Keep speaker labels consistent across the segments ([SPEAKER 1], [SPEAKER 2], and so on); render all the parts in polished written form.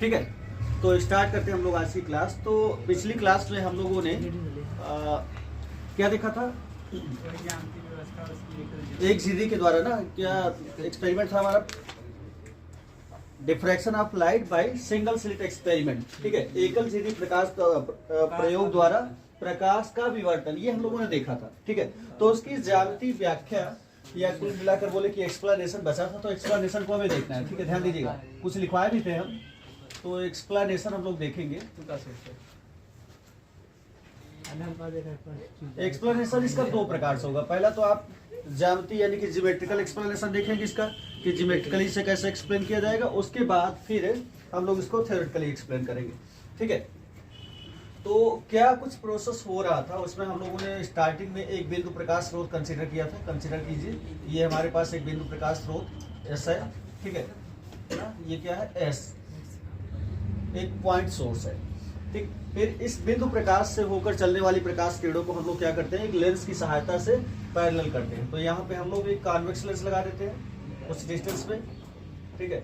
[SPEAKER 1] ठीक है, तो स्टार्ट करते हैं हम लोग आज की क्लास। तो पिछली क्लास में हम लोगों ने क्या देखा था? एक झिर्री के द्वारा ना क्या एक्सपेरिमेंट था हमारा, diffraction of light by single slit experiment. ठीक है, एकल झिर्री प्रकाश प्रयोग द्वारा प्रकाश का विवर्तन, ये हम लोगों ने देखा था। ठीक है, तो उसकी ज्यामितीय व्याख्या या कुल मिलाकर बोले कि एक्सप्लेनेशन बचा था, तो एक्सप्लेनेशन को हमें देखना है। ठीक है, ध्यान दीजिएगा, कुछ लिखवाए भी थे हम, तो एक्सप्लेनेशन हम लोग देखेंगे। एक्सप्लेनेशन इसका दो प्रकार से होगा। पहला तो आप ज्यामिति यानी कि ज्योमेट्रिकल एक्सप्लेनेशन देखेंगे इसका कि ज्योमेट्रिकली से कैसे एक्सप्लेन किया जाएगा। उसके बाद फिर हम लोग इसको थ्योरेटिकली एक्सप्लेन करेंगे। ठीक है, तो क्या कुछ प्रोसेस हो रहा था उसमें हम लोगों ने स्टार्टिंग में एक बिंदु प्रकाश स्रोत कंसीडर किया था। कंसीडर कीजिए, ये हमारे पास एक बिंदु प्रकाश स्रोत एस है। ठीक है ना, ये क्या है? एस, एक पॉइंट सोर्स है। ठीक, फिर इस बिंदु प्रकाश से होकर चलने वाली प्रकाश किरणों को हम लोग क्या करते हैं, एक लेंस की सहायता से पैरेलल करते हैं। तो यहाँ पे हम लोग एक कॉन्वेक्स लेंस लगा देते हैं उस डिस्टेंस पे। ठीक है,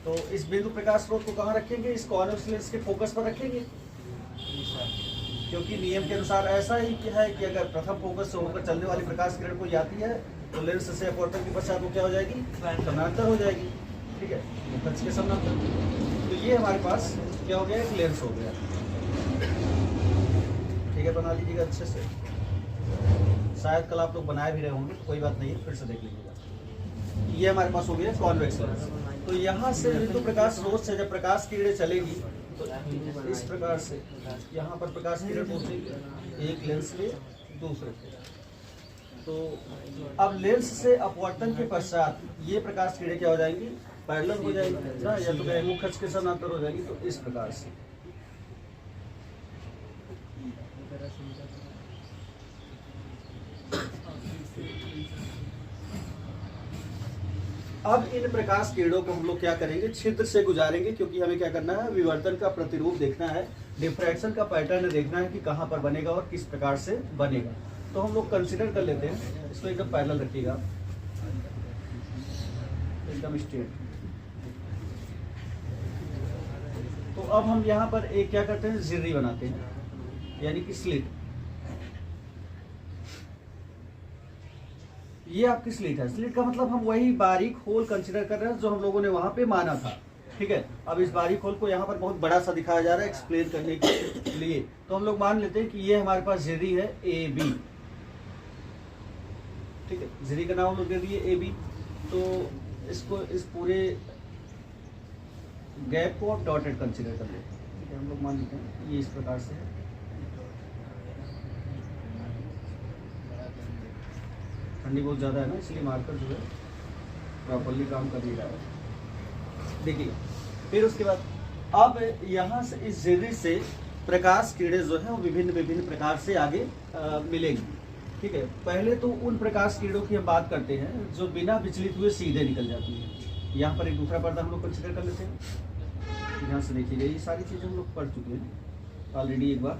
[SPEAKER 1] तो इस बिंदु प्रकाश स्रोत को कहाँ रखेंगे? इस कॉन्वेक्स लेंस के फोकस पर रखेंगे, क्योंकि नियम के अनुसार ऐसा ही है कि अगर प्रथम फोकस से होकर चलने वाली प्रकाश किरण कोई आती है तो लेंस से अपवर्तन के पश्चात वो क्या हो जाएगी? समानांतर हो जाएगी। ठीक है, खर्च के समानांतर। तो ये हमारे पास क्या हो गया? एक लेंस हो गया। ठीक है, बना लीजिएगा अच्छे से। शायद कल आप लोग बनाए भी रहे होंगे, तो कोई बात नहीं, फिर से देख लीजिएगा। ये हमारे पास हो गया कॉन्वेक्स लेंस। तो यहाँ से बिंदु प्रकाश स्रोत से जब प्रकाश की किरणें चलेगी तो इस प्रकार से यहाँ पर प्रकाश की किरण पहुंचेगी एक लेंस पे दूसरे पे। तो अब लेंस से अपवर्तन के पश्चात ये प्रकाश की किरणें क्या हो जाएंगी? पैरेलल हो जाएगी ना, या तो मुख खर्च के समानांतर हो जाएगी। तो इस प्रकार से अब इन प्रकाश किरणों को हम लोग क्या करेंगे? छिद्र से गुजारेंगे, क्योंकि हमें क्या करना है? विवर्तन का प्रतिरूप देखना है, डिफ्रैक्शन का पैटर्न देखना है कि कहाँ पर बनेगा और किस प्रकार से बनेगा। तो हम लोग कंसीडर कर लेते हैं, इसको एकदम पैरेलल रखिएगा, एकदम स्ट्रेट। तो अब हम यहाँ पर एक क्या करते हैं? झिर्री बनाते हैं, यानी कि स्लिट। ये आपकी स्लिट है। स्लिट का मतलब हम वही बारीक होल कंसीडर कर रहे हैं जो हम लोगों ने वहां पे माना था। ठीक है, अब इस बारीक होल को यहाँ पर बहुत बड़ा सा दिखाया जा रहा है एक्सप्लेन करने के लिए। तो हम लोग मान लेते हैं कि ये हमारे पास झिर्री है ए बी। ठीक है, झिर्री का नाम हम लोग दे दिए ए बी। तो इसको इस पूरे गैप को डॉटेड कंसीडर कर लेते हैं। ठीक है, हम लोग मान लेते हैं ये इस प्रकार से है। ठंडी बहुत ज़्यादा है ना, इसलिए मार्कर जो है प्रॉपरली काम कर नहीं रहा है। देखिए, फिर उसके बाद अब यहाँ से इस झिर्री से प्रकाश किरणें जो है वो विभिन्न प्रकार से आगे मिलेंगी। ठीक है, पहले तो उन प्रकाश किरणों की हम बात करते हैं जो बिना विचलित हुए सीधे निकल जाती है। यहाँ पर एक दूसरा पर्दा हम लोग कंसिडर कर लेते हैं। यहाँ से देखिएगा, ये सारी चीज़ें हम लोग पढ़ चुके हैं ऑलरेडी एक बार।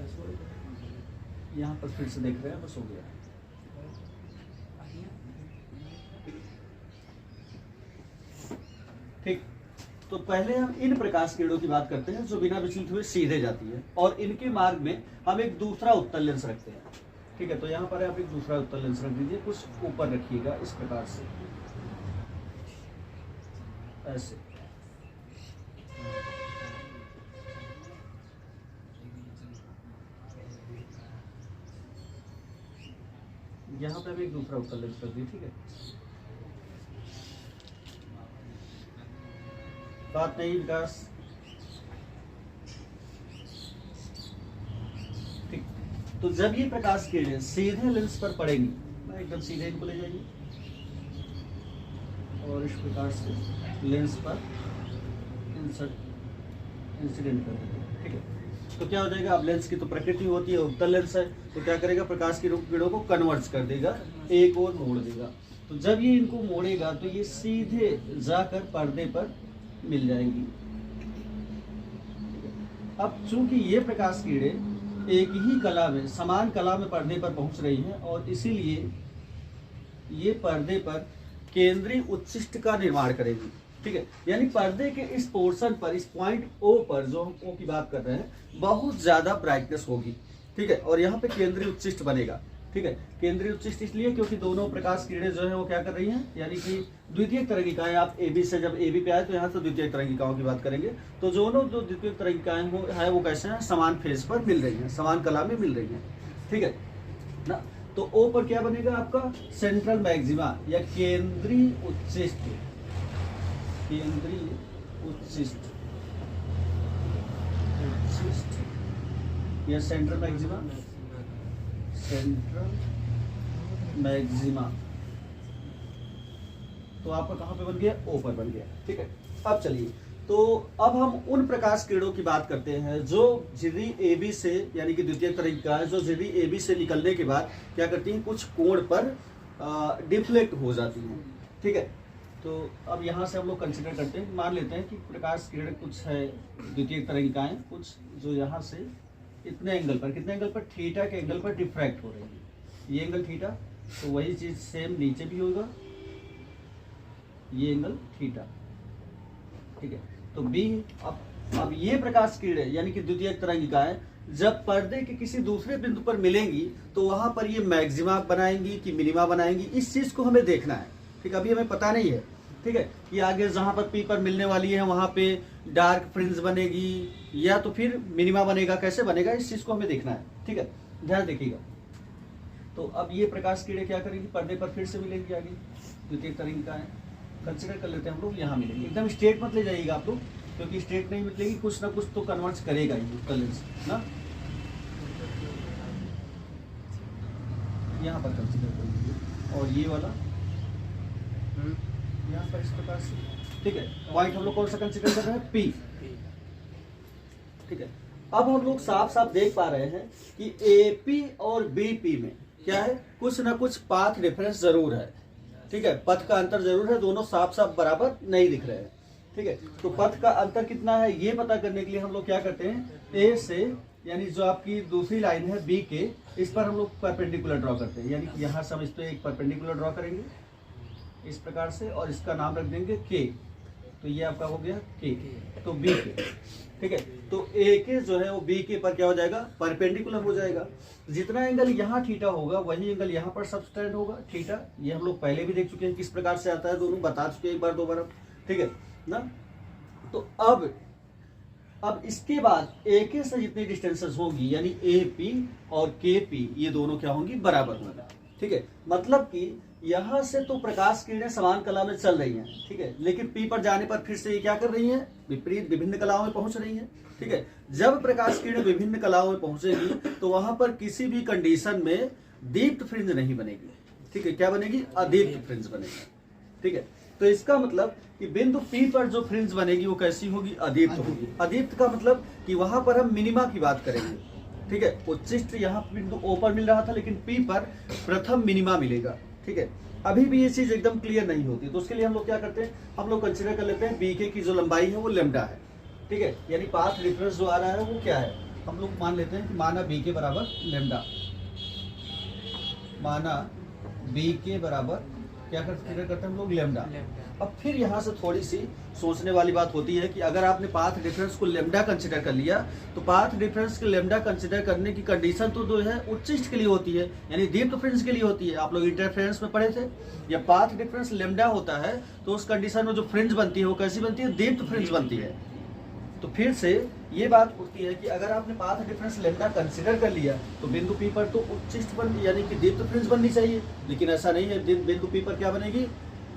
[SPEAKER 1] यहाँ पर फिर से देख रहे हैं, बस हो गया। ठीक, तो पहले हम इन प्रकाश किरणों की बात करते हैं जो बिना विचलित हुए सीधे जाती है, और इनके मार्ग में हम एक दूसरा उत्तल लेंस रखते हैं। ठीक है, तो यहाँ पर आप एक दूसरा उत्तल लेंस रख दीजिए, कुछ ऊपर रखिएगा इस प्रकार से, ऐसे। यहाँ पे हम एक दूसरा उत्तल लेंस रख दिए। ठीक है, बात नहीं विकास। ठीक, तो जब ये प्रकाश किरणें सीधे लेंस पर पड़ेंगी ना, एकदम सीधे इनको ले जाइए और इस प्रकार से लेंस पर इंसिडेंट कर देंगे। ठीक है, तो क्या हो जाएगा? अब लेंस की तो प्रकृति होती है उत्तल लेंस है, तो क्या करेगा? प्रकाश की किरणों को कन्वर्ज कर देगा, एक और मोड़ देगा। तो जब ये इनको मोड़ेगा तो ये सीधे जाकर पर्दे पर मिल जाएंगी। अब चूंकि ये प्रकाश किरणें एक ही कला में, समान कला में पर्दे पर पहुंच रही हैं, और इसीलिए ये पर्दे पर केंद्रीय उच्छिष्ट का निर्माण करेगी। ठीक है, यानी पर्दे के इस पोर्शन पर, इस पॉइंट ओ पर, जो हम ओ की बात कर रहे हैं, बहुत ज्यादा ब्राइटनेस होगी। ठीक है, और यहाँ पे केंद्रीय उच्चिष्ट बनेगा। ठीक है, केंद्रीय उच्चिष्ट इसलिए क्योंकि दोनों प्रकाश किरणें जो है वो क्या कर रही हैं, यानी कि द्वितीयक तरंगिकाएं, आप AB से जब AB पे आए तो यहाँ से द्वितीयक तरंगिकाओं की बात करेंगे, तो दोनों जो द्वितीयक तरंगिकाएं है वो कैसे हैं, समान फेज पर मिल रही हैं, समान कला में मिल रही हैं। ठीक है ना, तो O पर क्या बनेगा आपका, सेंट्रल मैक्सिमा या केंद्रीय उच्चिष्ट, केंद्रीय उच्चिष्ट या सेंट्रल मैक्सिमा, सेंट्रल मैक्सिमा। तो आपका कहां पे बन गया, ओ पर बन गया। ठीक है, अब चलिए, तो अब हम उन प्रकाश किरणों की बात करते हैं जो झिर्री AB से, यानी कि द्वितीयक तरंगिका है, जो झिर्री AB से निकलने के बाद क्या करती हैं, कुछ कोण पर डिफ्लेक्ट हो जाती हैं। ठीक है, तो अब यहाँ से हम लोग कंसिडर करते हैं, मान लेते हैं कि प्रकाश किरण कुछ है, द्वितीयक तरंगिकाएं कुछ जो यहाँ से इतने एंगल पर, कितने एंगल पर, थीटा के एंगल पर डिफ्रैक्ट हो रही है, ये एंगल थीटा, तो वही चीज सेम नीचे भी होगा, ये एंगल थीटा। ठीक है, तो बी, अब ये प्रकाश किरणें यानी कि द्वितीयक तरंगिकाएं जब पर्दे के किसी दूसरे बिंदु पर मिलेंगी तो वहां पर ये मैक्सिमा बनाएंगी कि मिनिमा बनाएंगी, इस चीज को हमें देखना है। ठीक है, अभी हमें पता नहीं है। ठीक है, कि आगे जहां पर पी पर मिलने वाली है वहां पे डार्क फ्रिंज बनेगी या तो फिर मिनिमा बनेगा, कैसे बनेगा, इस चीज को हमें देखना है। ठीक है, ध्यान देखिएगा। तो अब ये प्रकाश किरणें क्या करेंगी, पर्दे पर फिर से मिलेंगी, आगे द्वितीयक तरंगिकाएं कंसिडर कर लेते हैं हम लोग, यहाँ मिलेंगे। एकदम स्ट्रेट मत ले जाइएगा आप लोग, क्योंकि स्ट्रेट नहीं मिलेगी, कुछ ना कुछ तो कन्वर्ट करेगा ये लेंस ना। यहाँ पर कंसिडर कर लीजिए, और ये वाला यहाँ पर इस प्रकार से। ठीक है, पॉइंट हम लोग कौन सा कंसिडर कर रहे हैं, P। ठीक है, अब हम लोग साफ साफ देख पा रहे हैं कि AP और BP में क्या है, कुछ ना कुछ पाथ डिफरेंस जरूर है। ठीक है, पथ का अंतर जरूर है, दोनों साफ साफ बराबर नहीं दिख रहे हैं। ठीक है, तो पथ का अंतर कितना है ये पता करने के लिए हम लोग क्या करते हैं, A से, यानी जो आपकी दूसरी लाइन है B के, इस पर हम लोग परपेंडिकुलर ड्रॉ करते हैं, यानी कि यहाँ से हम इस पर एक परपेंडिकुलर ड्रॉ करेंगे इस प्रकार से, और इसका नाम रख देंगे K। तो ये आपका हो गया K, तो B के। ठीक है, तो A के जो है वो B के पर क्या हो जाएगा, परपेंडिकुलर हो जाएगा। जितना एंगल यहाँ थीटा होगा वही एंगल यहाँ पर सबटेंड होगा थीटा। ये हम लोग पहले भी देख चुके हैं किस प्रकार से आता है, दोनों बता चुके हैं एक बार दो बार। ठीक है ना, तो अब इसके बाद AK से जितनी डिस्टेंसेस होगी, यानी AP और KP, ये दोनों क्या होंगी, बराबर होंगी। ठीक है, मतलब कि यहाँ से तो प्रकाश किरणें समान कला में चल रही हैं। ठीक है, लेकिन P पर जाने पर फिर से ये क्या कर रही हैं, विपरीत विभिन्न कलाओं में पहुंच रही हैं। ठीक है, जब प्रकाश किरणें विभिन्न कलाओं में पहुंचेगी तो वहां पर किसी भी कंडीशन में दीप्त फ्रिंज नहीं बनेगी। ठीक है, क्या बनेगी, अदीप्त फ्रिंज बनेगी। ठीक है, तो इसका मतलब कि बिंदु P पर जो फ्रिंज बनेगी वो कैसी होगी, अदीप्त होगी। अदीप्त का मतलब कि वहां पर हम मिनिमा की बात करेंगे। ठीक है, उच्चिष्ट यहाँ बिंदु O पर मिल रहा था, लेकिन P पर प्रथम मिनिमा मिलेगा। ठीक है, अभी भी ये चीज एकदम क्लियर नहीं होती, तो उसके लिए हम लोग क्या करते हैं, हम लोग कंसिडर कर लेते हैं BK की जो लंबाई है वो लैम्डा है। ठीक है, यानी पाथ डिफरेंस जो आ रहा है वो क्या है, हम लोग मान लेते हैं कि माना BK बराबर लैम्डा, माना BK बराबर क्या कंसिडर करते हैं हम लोग, लैम्डा। अब फिर यहाँ से थोड़ी सी सोचने वाली बात होती है कि अगर आपने पाथ डिफरेंस को लैम्डा कंसिडर कर लिया, तो पाथ डिफरेंस के लैम्डा कंसिडर करने की कंडीशन तो जो है उच्चिष्ट के लिए होती है, यानी दीप्त फ्रिंज के लिए होती है। आप लोग इंटरफेरेंस में पढ़े थे, जब पाथ डिफरेंस लैम्डा होता है तो उस कंडीशन में जो फ्रिंज बनती है वो कैसी बनती है, दीप्त फ्रिंज बनती है। तो फिर से ये बात उठती है कि अगर आपने पाथ डिफरेंस लैम्डा कंसिडर कर लिया तो बिंदु P पर तो उच्चिष्ट बन, यानी कि दीप्त फ्रिंज बननी चाहिए, लेकिन ऐसा नहीं है। बिंदु P पर क्या बनेगी,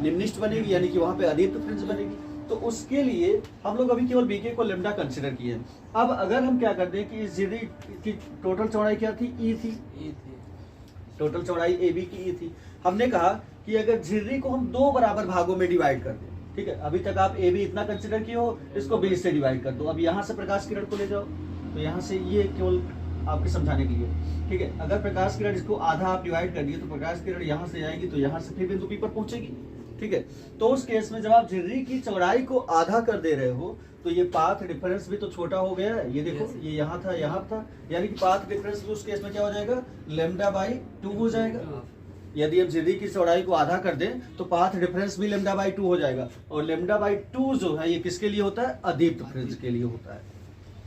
[SPEAKER 1] निम्निष्ट बनेगी, यानी कि वहां पे अदीप्त फ्रिंज बनेगी। तो उसके लिए हम लोग अभी केवल BK को लैम्डा कंसिडर किए। अब अगर हम क्या कर दें कि इस झिर्री की टोटल चौड़ाई क्या थी, E थी, टोटल चौड़ाई AB की E थी। हमने कहा कि अगर झिर्री को हम दो बराबर भागों में डिवाइड कर दें, ठीक है, अभी तक आप AB इतना कंसिडर किए हो, इसको B से डिवाइड कर दो। अब यहाँ से प्रकाश किरण को ले जाओ, तो यहाँ से ये केवल आपके समझाने के लिए। ठीक है, अगर प्रकाश किरण इसको आधा आप डिवाइड कर दिए तो प्रकाश किरण यहाँ से जाएगी, तो यहाँ से फिर बिंदु P पर पहुंचेगी। ठीक है, तो उस केस में जब आप झिर्री की चौड़ाई को आधा कर दे रहे हो तो ये पाथ डिफरेंस भी तो छोटा हो गया है। ये देखो, ये यहाँ था, यहाँ था, यानी कि पाथ डिफरेंस भी उस केस में क्या हो जाएगा, लैम्डा बाई 2 हो जाएगा। यदि हम झिर्री की चौड़ाई को आधा कर दें तो पाथ डिफरेंस भी λ/2 हो जाएगा, और λ/2 जो है ये किसके लिए होता है, अदीप्त फ्रिंज के लिए होता है।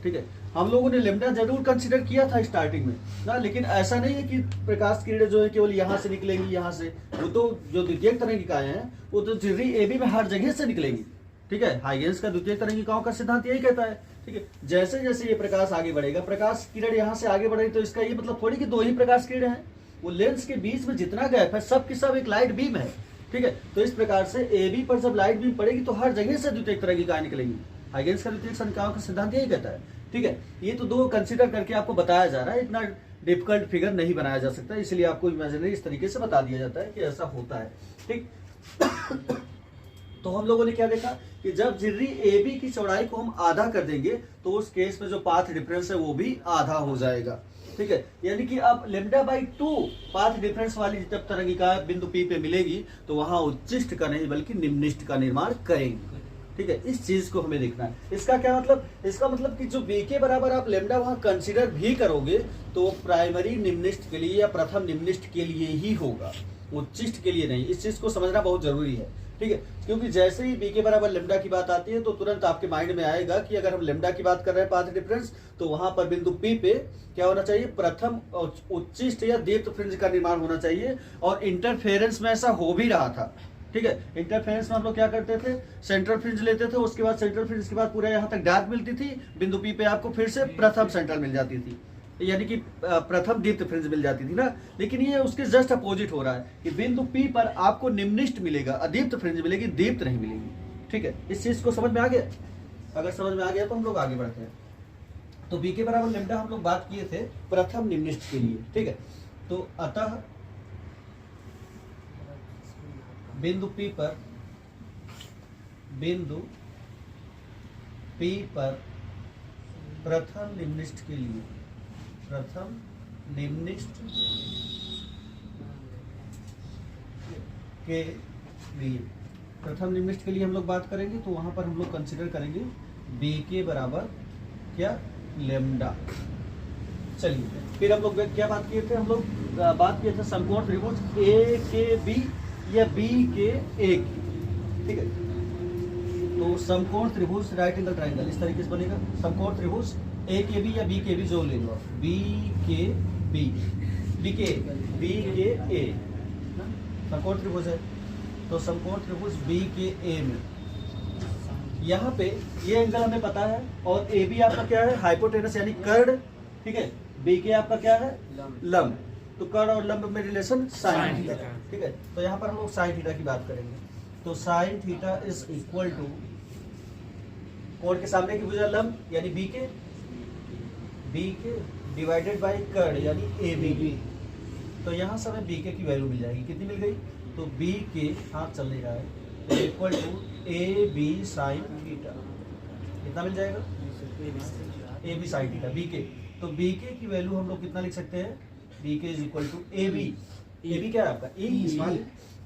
[SPEAKER 1] ठीक है, हम लोगों ने लैम्डा जरूर कंसीडर किया था स्टार्टिंग में ना, लेकिन ऐसा नहीं है कि प्रकाश किरणें जो है केवल यहाँ से निकलेंगी, यहाँ से। वो तो जो द्वितीयक तरंगिकाएं हैं वो तो झिर्री AB में हर जगह से निकलेंगी। ठीक है, हाइगेंस का द्वितीयक तरंगिकाओं का सिद्धांत यही कहता है। ठीक है, जैसे जैसे ये प्रकाश आगे बढ़ेगा, प्रकाश किरण यहाँ से आगे बढ़ेगी, तो इसका ये मतलब थोड़ी कि दो ही प्रकाश किरणें हैं, वो लेंस के बीच में जितना गैप है सब की सब एक लाइट बीम है। ठीक है, तो इस प्रकार से AB पर जब लाइट बीम पड़ेगी तो हर जगह से द्वितीयक तरंगिकाएं निकलेंगी। हाइगेंस का द्वितीयक तरंगिकाओं का सिद्धांत यही कहता है। ठीक है, ये तो दो कंसीडर करके आपको बताया जा रहा है, इतना डिफिकल्ट फिगर नहीं बनाया जा सकता, इसलिए आपको इमेजिनरी इस तरीके से बता दिया जाता है कि ऐसा होता है। ठीक तो हम लोगों ने क्या देखा कि जब झिर्री AB की चौड़ाई को हम आधा कर देंगे तो उस केस में जो पाथ डिफरेंस है वो भी आधा हो जाएगा। ठीक है, यानी कि अब λ/2 पाथ डिफरेंस वाली जब तरंगिका बिंदु P पे मिलेगी तो वहां उच्चिष्ट का नहीं बल्कि निम्निष्ट का निर्माण करेंगे। ठीक है, इस चीज को हमें देखना है। इसका क्या मतलब, इसका मतलब कि जो B के बराबर आप लैम्डा वहां कंसीडर भी करोगे तो प्राइमरी निम्निष्ट के लिए या प्रथम निम्निष्ट के लिए ही होगा, उच्चिष्ट के लिए नहीं। इस चीज को समझना बहुत जरूरी है। ठीक है, क्योंकि जैसे ही B के बराबर लैम्डा की बात आती है तो तुरंत आपके माइंड में आएगा कि अगर हम लैम्डा की बात कर रहे हैं पाथ डिफरेंस, तो वहां पर बिंदु P पे क्या होना चाहिए, प्रथम उच्चिष्ट या दीप्त फ्रिंज का निर्माण होना चाहिए, और इंटरफेरेंस में ऐसा हो भी रहा था। ठीक है, इंटरफेरेंस में हम लोग क्या करते थे, सेंट्रल फ्रिंज लेते थे, उसके बाद सेंट्रल फ्रिंज के बाद पूरा यहाँ तक डार्क मिलती थी, बिंदु P पे आपको फिर से प्रथम सेंट्रल मिल जाती थी, यानी कि प्रथम दीप्त फ्रिंज मिल जाती थी ना। लेकिन ये उसके जस्ट अपोजिट हो रहा है कि बिंदु P पर आपको निम्निष्ट मिलेगा, अदीप्त फ्रिंज मिलेगी, दीप्त नहीं मिलेगी। ठीक है, इस चीज को समझ में आ गया? अगर समझ में आ गया तो हम लोग आगे बढ़ते हैं। तो B के बराबर लैम्डा हम लोग बात किए थे प्रथम निम्निष्ट के लिए। ठीक है, तो अतः बिंदु P पर प्रथम निम्निष्ट के लिए, प्रथम निम्निष्ट के लिए, प्रथम निम्निष्ट के लिए हम लोग बात करेंगे तो वहां पर हम लोग कंसीडर करेंगे B के बराबर क्या, लैम्डा। चलिए फिर हम लोग क्या बात किए थे, हम लोग बात किए थे समकोण त्रिभुज AKB या BKA। ठीक है, तो समकोण त्रिभुज राइट एंगल ट्रायंगल इस तरीके से बनेगा। समकोण त्रिभुज AKB या BKB जो ले लो, BKA समकोण त्रिभुज है, तो समकोण त्रिभुज BKA में यहाँ पे ये एंगल हमें पता है, और AB आपका क्या है, हाइपोटेनस यानी कर्ण। ठीक है, BK आपका क्या है, लंब। तो कर्ण और लंब में रिलेशन साइन थीटा। ठीक है, तो यहाँ पर हम लोग साइन थीटा की बात करेंगे। तो sine theta is equal to कोण के सामने की भुजा लंब यानी BK डिवाइडेड बाय कर्ण यानी AB। तो यहाँ से हमें BK की वैल्यू मिल जाएगी, कितनी मिल गई, तो BK हाथ चल नहीं रहा है, तो equal to AB sine theta. कितना मिल जाएगा, AB साइन थीटा BK। तो BK की वैल्यू हम लोग कितना लिख सकते हैं, BK is equal to AB क्या है आपका, E।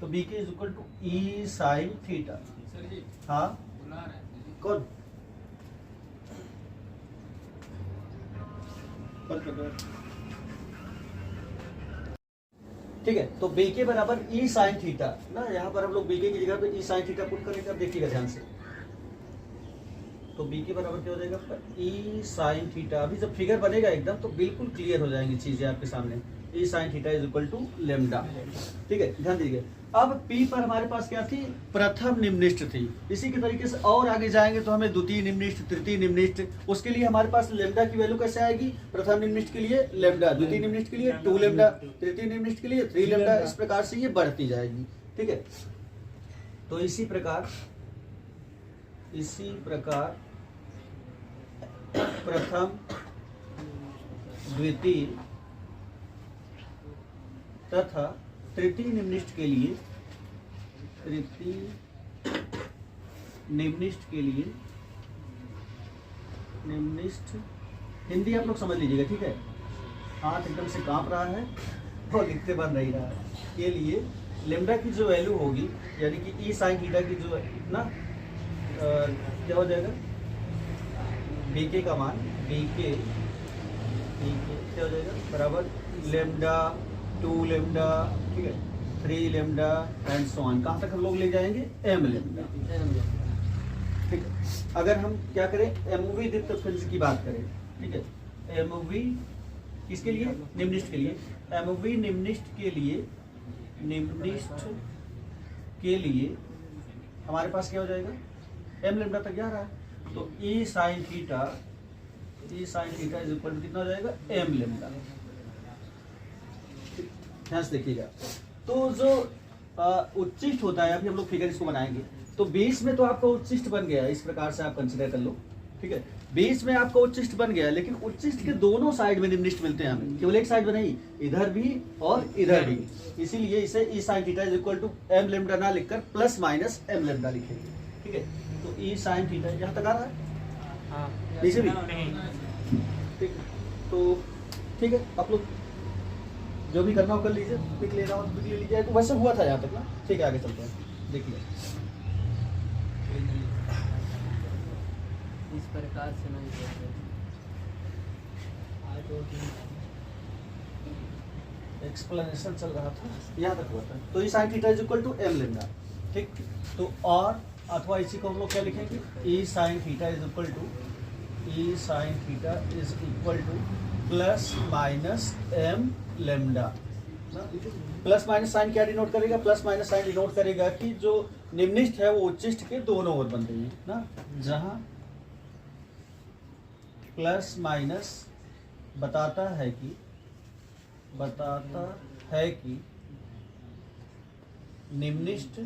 [SPEAKER 1] तो BK is equal to E sine theta. हाँ कौन, ठीक है, तो BK बराबर E साइन थीटा ना, यहाँ पर हम लोग BK की जगह पे E साइन थीटा पुट करेंगे। अब देखिएगा ध्यान से, तो BK बराबर क्या हो जाएगा, E साइन थीटा। अभी जब फिगर बनेगा एकदम तो बिल्कुल क्लियर हो जाएंगी चीजें आपके सामने। E sine theta is equal to lambda. ठीक है, ध्यान दीजिए। अब P पर हमारे पास क्या थी, प्रथम निम्निष्ट थी। इसी के तरीके से और आगे जाएंगे तो हमें द्वितीय निम्निष्ट, तृतीय निम्निष्ट, उसके लिए हमारे पास लैम्डा की वैल्यू कैसे आएगी, प्रथम निम्निष्ट के लिए लैम्डा, द्वितीय निम्निष्ट के लिए 2 लैम्डा, तृतीय निम्निष्ट के लिए 3 लैम्डा। इस प्रकार से ये बढ़ती जाएगी। ठीक है, तो इसी प्रकार प्रथम, द्वितीय तथा तृतीय निम्निष्ट के लिए, निम्निष्ट हिंदी आप लोग समझ लीजिएगा। ठीक है, हाथ एकदम से कांप रहा है और लिखते बन नहीं रहा है, के लिए लैम्डा की जो वैल्यू होगी यानी कि E साइन थीटा की जो ना क्या हो जाएगा, BK का मान BK क्या हो जाएगा, बराबर लैम्डा 2 लैम्डा। ठीक है, 3 लेमडा एंड सो ऑन। कहाँ तक हम लोग ले जाएंगे? m lambda. ठीक है, अगर हम क्या करें, एमओवी दीप्त फ्रिंज की बात करें, ठीक है, एमओवी किसके लिए? निम्निष्ट के लिए। एमओवी निम्निष्ट के लिए, निम्निष्ट के लिए हमारे पास क्या हो जाएगा? m लेमडा तक जा रहा है, तो e sine theta is equal to कितना हो जाएगा? m lambda. ध्यान से देखिएगा, तो जो उच्चिष्ट होता है, अभी हम लोग फिगर इसको बनाएंगे, तो बेस में तो आपका उच्चिष्ट बन गया, इस प्रकार से आप कंसिडर कर लो। ठीक है, बेस में आपका उच्चिष्ट बन गया, लेकिन उच्चिष्ट के दोनों साइड में निम्निष्ट मिलते हैं हमें, केवल एक साइड में नहीं, इधर भी और इधर भी। इसीलिए इसे e sine theta is equal to m lambda ना लिखकर प्लस माइनस m लेमडा लिखेंगे। ठीक है, तो ई साइन थीटा यहाँ तक आ रहा है, नीचे भी। ठीक, तो ठीक है, आप लोग जो भी करना हो कर लीजिए, पिक लेना हो तो पिक ले लीजिए। तो वैसे हुआ था यहाँ तक ना। ठीक है, आगे चलते हैं, देखिए
[SPEAKER 2] इस प्रकार से नहीं करते।
[SPEAKER 1] एक्सप्लेनेशन चल रहा था, यहाँ तक हुआ था। तो e sine theta is equal to m lambda. ठीक, तो और अथवा इसी को हम लोग क्या लिखेंगे? E sine theta is equal to plus minus m lambda. Plus minus sine क्या डिनोट करेगा? प्लस माइनस साइन डिनोट करेगा कि जो निम्निष्ट है वो उच्चिष्ट के दोनों ओर बन रही है ना, जहां प्लस माइनस बताता है कि निम्निष्ट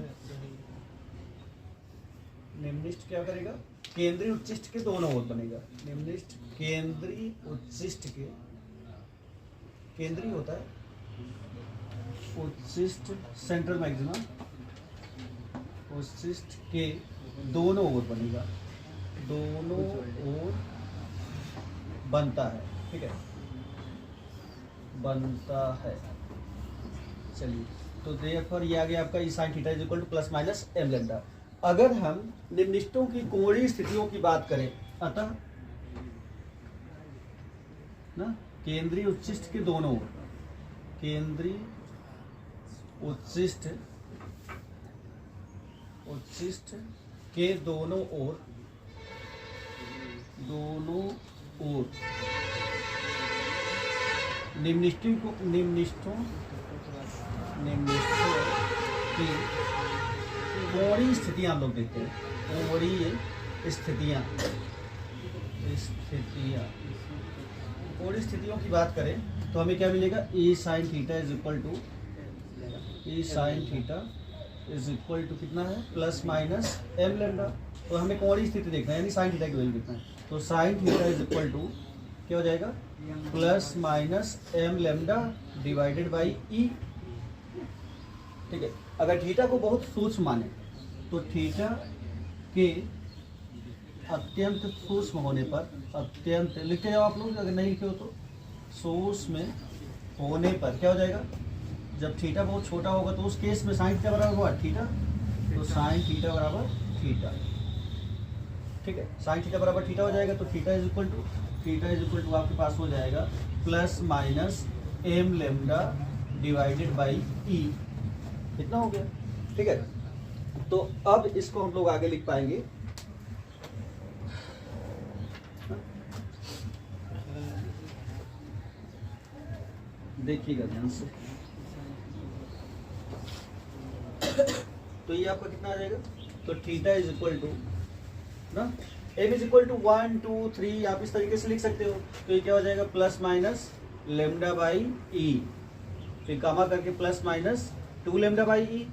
[SPEAKER 1] क्या करेगा? केंद्रीय उच्चिष्ट के दोनों ओर बनेगा। निम्निष्ट केंद्रीय उच्चिष्ट के, केंद्रीय होता है उच्चिष्ट सेंट्रल मैक्सिमा, उच्चिष्ट के दोनों ओर बनेगा, दोनों ओर बनता है। ठीक है, बनता है। चलिए, तो देयरफॉर ये आ गया आपका e sine theta is equal to plus minus m lambda. अगर हम निम्निष्टों की कोणीय स्थितियों की बात करें, अतः ना केंद्रीय उच्चिष्ट के दोनों ओर, केंद्रीय उच्चिष्ट के दोनों ओर निम्निष्टों की कोणीय स्थितियां हम लोग देखते हैं। कोणीय स्थितियों की बात करें तो हमें क्या मिलेगा? E sine theta is equal to कितना है? Plus minus m lambda. तो हमें कोणीय स्थिति देखना है, यानी साइन थीटा की वैल्यू देखना है। तो sine theta is equal to क्या हो जाएगा? Plus minus m lambda divided by e. ठीक है, अगर थीटा को बहुत सूक्ष्म माने तो थीटा के अत्यंत सूक्ष्म होने पर, अत्यंत लिखते जाओ आप लोग, अगर नहीं लिखे हो तो, सूक्ष्म होने पर क्या हो जाएगा? जब थीटा बहुत छोटा होगा तो उस केस में साइन थीटा बराबर हुआ थीटा, तो साइन थीटा बराबर थीटा। ठीक है, साइन थीटा बराबर थीटा हो जाएगा, तो थीटा इज इक्वल टू आपके पास हो जाएगा plus minus m lambda divided by e. इतना हो गया। ठीक है, तो अब इसको हम लोग आगे लिख पाएंगे। देखिएगा ध्यान से, तो ये आपका कितना आ जाएगा? तो थीटा इज इक्वल टू ना, m इज इक्वल टू 1 2 3, आप इस तरीके से लिख सकते हो। तो ये क्या हो जाएगा? प्लस माइनस लेमडा बाई ई, फिर कामा करके प्लस माइनस 2 लेमडा बाई ई,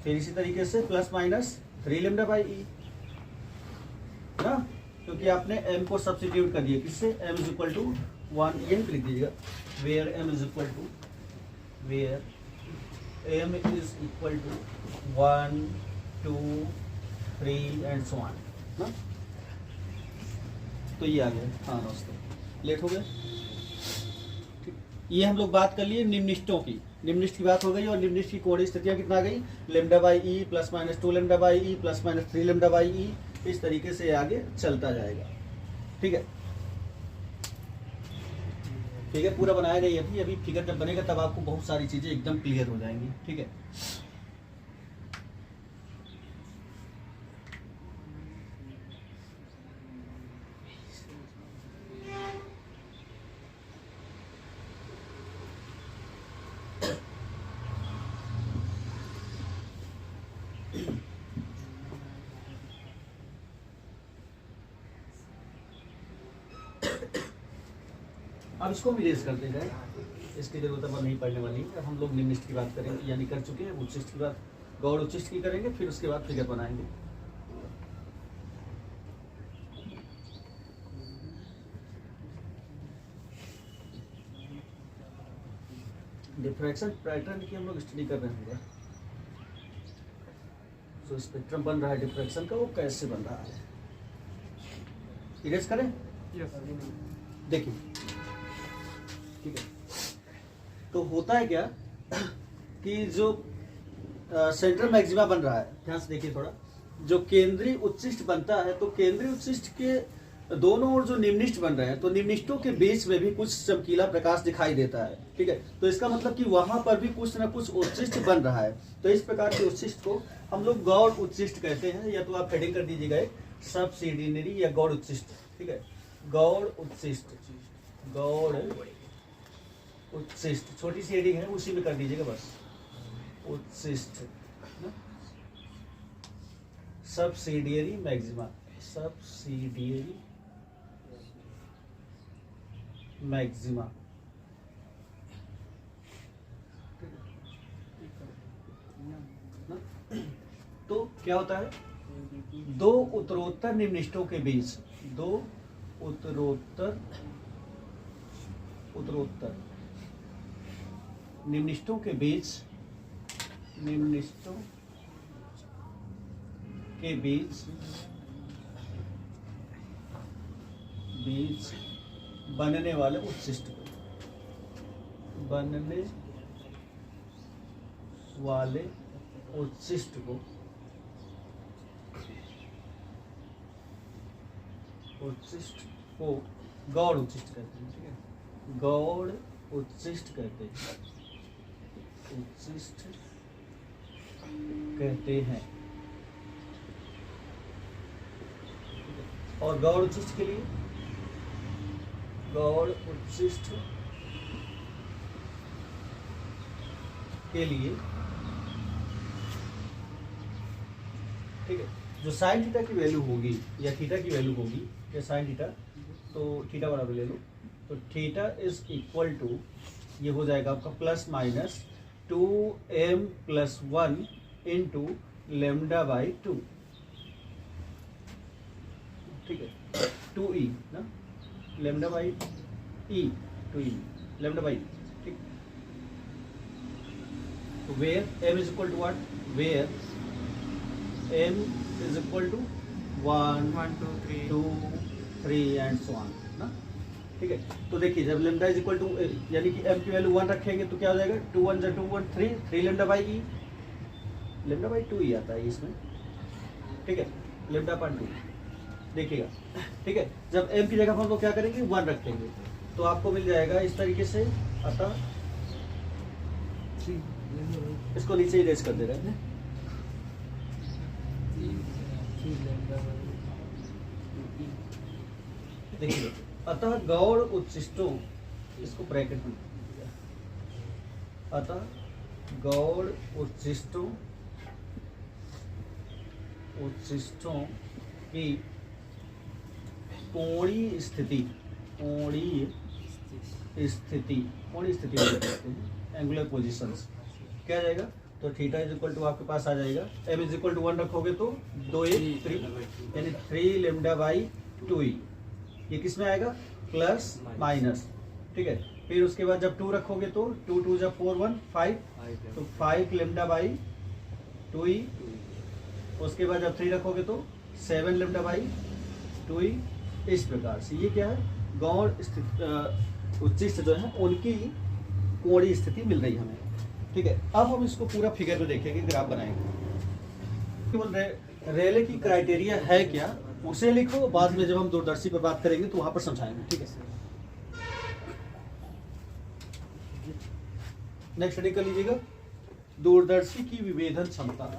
[SPEAKER 1] फिर इसी तरीके से प्लस माइनस 3 लेमडा बाई ई ना, क्योंकि आपने m को सब्स्टिट्यूट कर दिया किससे? m इज इक्वल टू 1, यहीं पे लिख दीजिएगा, where m is equal to 1 2 3 and so on ना। तो ये आ गया। हाँ दोस्तों, लेट हो गया। ठीक, ये हम लोग बात कर लिए निम्निष्टों की, निम्निष्ट की बात हो गई। और निम्निष्ट की कोणीय स्थितियां कितना आ गई? Lambda by e plus minus 2 lambda by e plus minus 3 lambda by e. इस तरीके से आगे चलता जाएगा। ठीक है, ठीक है, पूरा बनाया नहीं अभी, अभी फिगर जब बनेगा तब आपको बहुत सारी चीजें एकदम क्लियर हो जाएंगी। ठीक है, अब इसको हम इरेज कर देंगे, इसकी जरूरत अब नहीं पड़ने वाली है। अब हम लोग निम्निष्ठ की बात करेंगे, यानी कर चुके हैं। उच्चिष्ट की बात, गौड़ उच्चिष्ट की करेंगे, फिर उसके बाद फिगर बनाएंगे। डिफ्रैक्शन पैटर्न की हम लोग स्टडी कर रहे हैं। जो स्पेक्ट्रम बन रहा है डिफ्रैक्शन का, वो कैसे बन रहा है। इरेज करें, देखिए। ठीक है, तो होता है क्या कि जो सेंट्रल मैक्सिमा बन रहा है, ध्यान से देखिए थोड़ा, जो केंद्रीय उच्चिष्ट बनता है, तो केंद्रीय उच्चिष्ट के दोनों ओर जो निम्निष्ठ बन रहे हैं, तो निम्निष्ठों के बीच में भी कुछ चमकीला प्रकाश दिखाई देता है। ठीक है, तो इसका मतलब कि वहां पर भी कुछ ना कुछ उच्चिष्ट बन रहा है। तो इस प्रकार के उच्चिष्ट को हम लोग गौड़ उच्चिष्ट कहते हैं, या तो आप हेडिंग कर दीजिएगा सबसिडिनरी या गौड़ उच्चिष्ट। ठीक है, गौड़ उच्चिष्ट, गौड़ उच्चिष्ट, छोटी सी हेडिंग है, उसी में कर दीजिएगा बस, उच्चिष्ट। Subsidiary maxima, subsidiary maxima. तो क्या होता है, दो उत्तरोत्तर निम्निष्ठों के बीच, दो उत्तरोत्तर निम्निष्ठों के बीच, निम्निष्ठों के बीच बनने वाले उच्चिष्ट को, बनने वाले उच्चिष्ट को गौड़ उच्चिष्ट कहते हैं। ठीक है, गौड़ उच्चिष्ट कहते हैं, उच्चिष्ट कहते हैं। और गौड़ उच्चिष्ट के लिए, गौड़ उच्चिष्ट के लिए, ठीक है, जो साइन थीटा की वैल्यू होगी या थीटा की वैल्यू होगी, या साइन थीटा, तो थीटा बराबर ले लो, तो थीटा इज इक्वल टू, ये हो जाएगा आपका प्लस माइनस 2m+1 इंटू λ/2। ठीक है, 2e ना, λ/e, 2e λ/e। ठीक, तो where m is equal to what, where m is equal to 1 2 3 and so on ना। ठीक है, तो देखिए जब लैम्डा इज इक्वल टू, यानी कि m की वैल्यू 1 रखेंगे तो क्या हो जाएगा, 2 1 2 1 3 3 λ/e, λ/2e आता है इसमें। ठीक है, λ/2 देखिएगा। ठीक है, जब m की जगह हम लोग क्या करेंगे, 1 रखेंगे, तो आपको मिल जाएगा इस तरीके से। अतः इसको नीचे इरेज कर दे रहे हैं। देखिए, अतः गौड़ उच्चिष्टों, इसको ब्रैकेट में, अतः गौड़ उच्चिष्टों की कोणीय स्थिति, कोणीय स्थिति कहते हैं, एंगुलर पोजीशंस, क्या जाएगा, तो थीटा इज इक्वल टू आपके पास आ जाएगा, m इज इक्वल टू 1 रखोगे तो 2 3, यानी 3 λ/2e, ये किस में आएगा, प्लस माइनस। ठीक है, फिर उसके बाद जब 2 रखोगे तो 2 2 जब 4 1 5, तो 5 λ/2e। उसके बाद जब 3 रखोगे तो 7 λ/2e। इस प्रकार से ये क्या है, गौड़ उच्चिष्ट जो है उनकी कोणीय स्थिति मिल रही है हमें। ठीक है, अब हम इसको पूरा फिगर में देखेंगे, ग्राफ बनाएंगे। केवल रेले की क्राइटेरिया है क्या, उसे लिखो, बाद में जब हम दूरदर्शी पर बात करेंगे तो वहां पर समझाएंगे। ठीक है, नेक्स्ट हेडिंग कर लीजिएगा, दूरदर्शी की विभेदन क्षमता।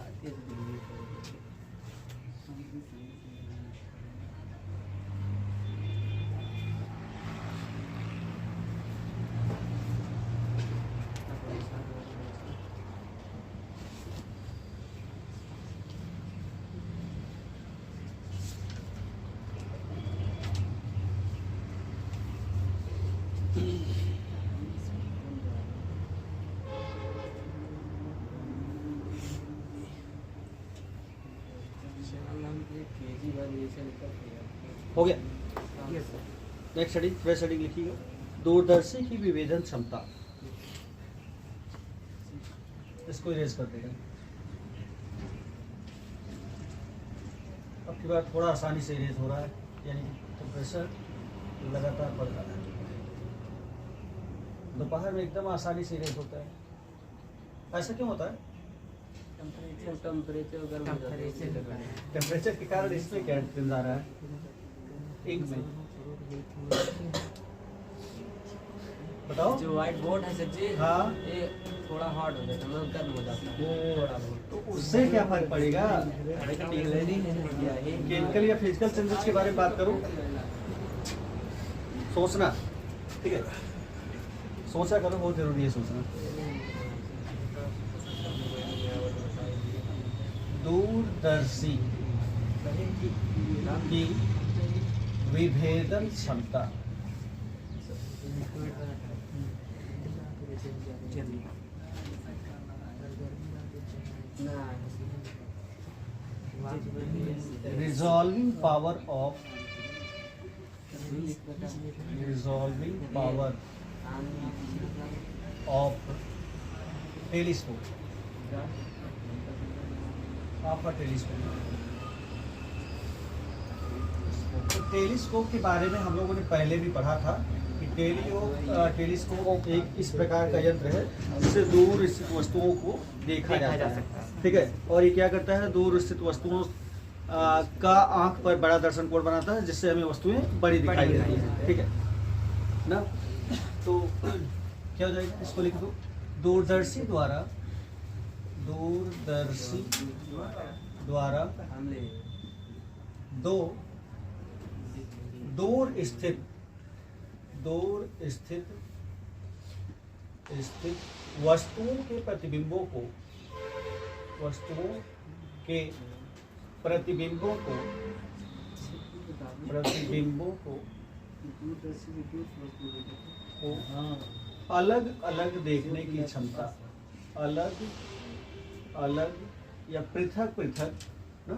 [SPEAKER 1] हो गया। नेक्स्ट हेडिंग, फ्रेश हेडिंग लिखिएगा, दूरदर्शी की विभेदन क्षमता। इसको इरेज कर देगा। अब की बार थोड़ा आसानी से इरेज हो रहा है, यानी टेम्परेचर लगातार बढ़ रहा है। दोपहर में एकदम आसानी से इरेज होता है, ऐसा क्यों होता है? टेम्परेचर के कारण इसमें क्या डिफरेंस आ रहा है इंक में, बताओ।
[SPEAKER 2] जो व्हाइट बोर्ड है सर जी,
[SPEAKER 1] हाँ,
[SPEAKER 2] ये थोड़ा हार्ड हो जाता है, मतलब गर्म हो जाता है थोड़ा बहुत।
[SPEAKER 1] तो उससे क्या फर्क पड़ेगा? केमिकल या फिजिकल चेंजेस के बारे में बात करूं, सोचना, ठीक है, सोचा करो, बहुत जरूरी है सोचना। दूरदर्शी की विभेदन क्षमता। Resolving power of telescope of telescope. तो टेलीस्कोप के बारे में हम लोगों ने पहले भी पढ़ा था कि टेलीस्कोप एक इस प्रकार का यंत्र है जिससे दूर स्थित वस्तुओं को देखा जा सकता है, ठीक है। और ये क्या करता है, दूर स्थित वस्तुओं का आंख पर बड़ा दर्शन कोण बनाता है, जिससे हमें वस्तुएं बड़ी दिखाई देती है, ठीक है ना। तो क्या हो जाएगा, इसको लिख दो, दूरदर्शी द्वारा दूर स्थित वस्तुओं के प्रतिबिंबों को अलग अलग देखने की क्षमता, अलग या पृथक ना,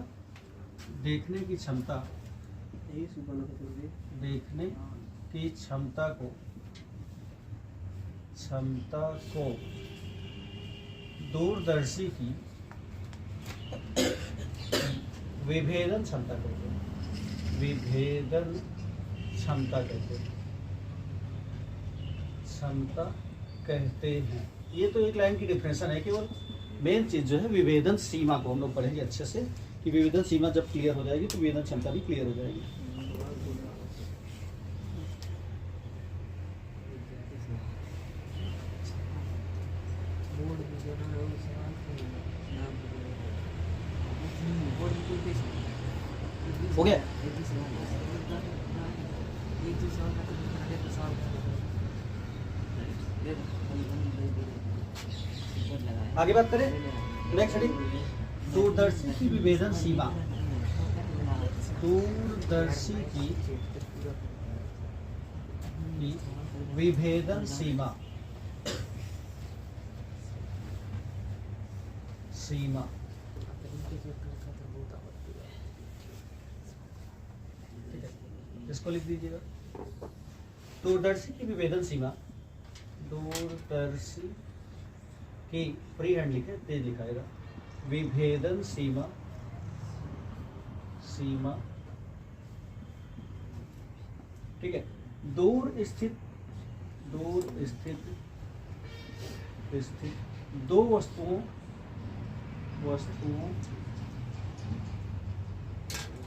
[SPEAKER 1] देखने की क्षमता, को दूरदर्शी की विभेदन क्षमता कहते हैं। ये तो एक लाइन की डिफरेंशन है केवल। मेन चीज जो है विभेदन सीमा को हम लोग पढ़ेंगे अच्छे से, कि विभेदन सीमा जब क्लियर हो जाएगी तो विभेदन क्षमता भी क्लियर हो जाएगी। हो गया। आगे बात करें, नेक्स्ट हेडिंग, दूरदर्शी की विभेदन सीमा। दूरदर्शी की विभेदन सीमा इसको लिख दीजिएगा, दूरदर्शी की विभेदन सीमा। दूरदर्शी की, फ्री हैंड लिखे, तेज लिखाएगा, विभेदन सीमा ठीक है। दूर स्थित दो वस्तुओं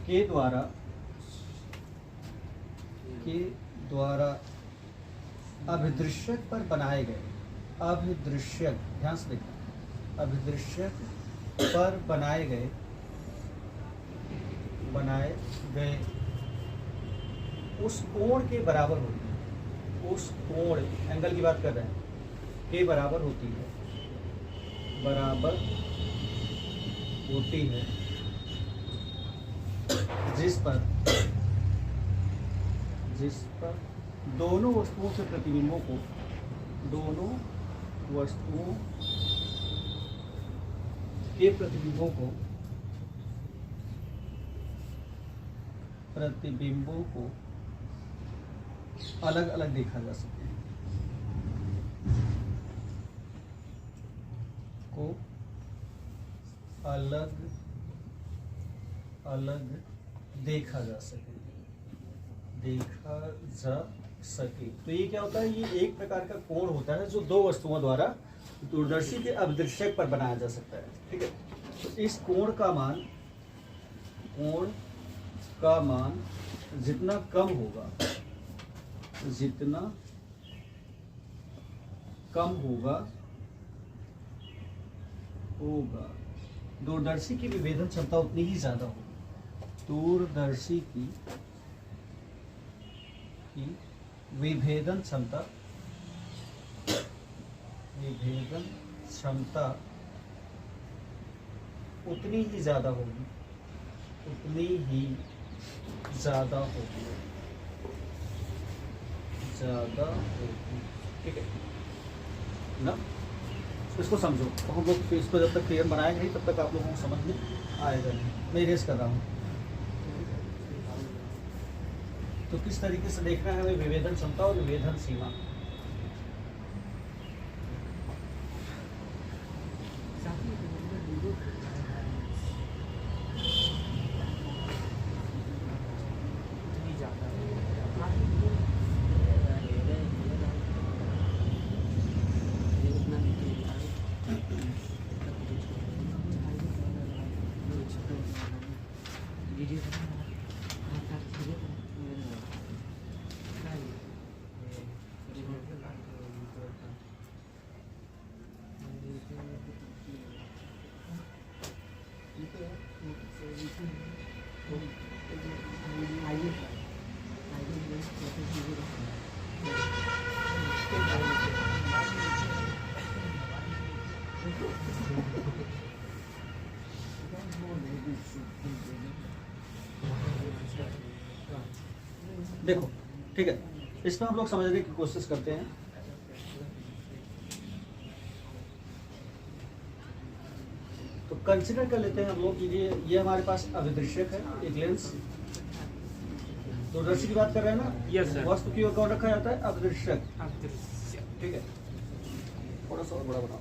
[SPEAKER 1] के द्वारा अभिदृश्यक पर बनाए गए अभिदृश्यक, ध्यान से देखना, अभिदृश्यक पर बनाए गए उस कोण के बराबर होती है, उस कोण एंगल की बात कर रहे हैं, के बराबर होती है, बराबर होती है, जिस पर दोनों वस्तुओं के प्रतिबिंबों को, दोनों वस्तुओं के प्रतिबिंबों को अलग अलग देखा जा सके, को अलग अलग देखा जा सके, तो ये क्या होता है, ये एक प्रकार का कोण होता है जो दो वस्तुओं द्वारा दूरदर्शी के अभिदृश्यक पर बनाया जा सकता है। ठीक है, तो इस कोण का मान जितना कम होगा, दूरदर्शी की विभेदन क्षमता उतनी ही ज्यादा होगी, दूरदर्शी की विभेदन क्षमता उतनी ही ज्यादा होगी, ठीक है ना। इसको समझो, तो हम लोग इसको जब तक क्लियर बनाएंगे नहीं तब तक आप लोगों को समझ में आएगा नहीं। मैं इरेज कर रहा हूँ। तो किस तरीके से देखना है हमें विभेदन क्षमता और विभेदन सीमा। देखो ठीक है, इसमें हम लोग समझने की कोशिश करते हैं। तो कंसिडर कर लेते हैं हम लोग कि ये हमारे पास अभिदृश्यक है, एक लेंस। दूरदर्शी की बात कर रहे हैं ना?
[SPEAKER 2] Yes sir.
[SPEAKER 1] वस्तु की ओर कौन रखा जाता है? अभिदृश्यक। ठीक है, थोड़ा सा और बड़ा बनाओ।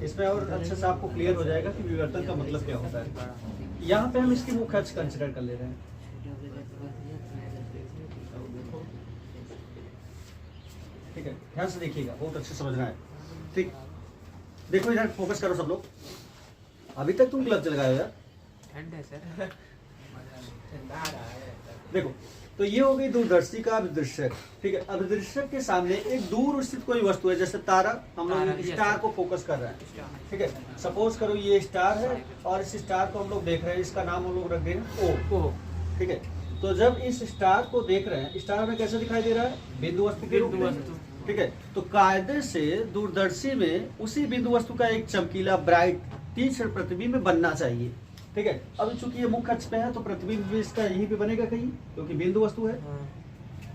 [SPEAKER 1] इसमें और अच्छे से आपको क्लियर हो जाएगा कि विवर्तन का मतलब क्या होता है। यहाँ पे हम इसकी मुख्य अक्ष कंसिडर कर ले रहे हैं। ठीक है, ध्यान से देखिएगा, बहुत अच्छे से समझना है। ठीक, देखो इधर फोकस करो सब लोग। अभी तक तुम ग्लव्स लगाए हो यार।
[SPEAKER 2] ठंड है सर।
[SPEAKER 1] देखो, तो ये हो गई दूरदर्शी का अभिदृश्यक। ठीक है, अभिदृश्यक के सामने एक दूर स्थित कोई वस्तु है, जैसे तारा। हम लोग स्टार को फोकस कर रहे हैं। ठीक है, सपोज करो ये स्टार है और इस स्टार को हम लोग देख रहे हैं, इसका नाम हम लोग रख देंगे ओ। ठीक है, तो जब इस स्टार को देख रहे हैं, स्टार में कैसे दिखाई दे रहा है? बिंदु वस्तु के रूप में। ठीक है, तो कायदे से दूरदर्शी में उसी बिंदु वस्तु का एक चमकीला ब्राइट तीक्ष्ण प्रतिबिंब बनना चाहिए। ठीक है, अब चूंकि ये मुख्य अक्ष पे है तो प्रतिबिंब भी इसका यहीं पे बनेगा कहीं, क्योंकि बिंदु वस्तु है।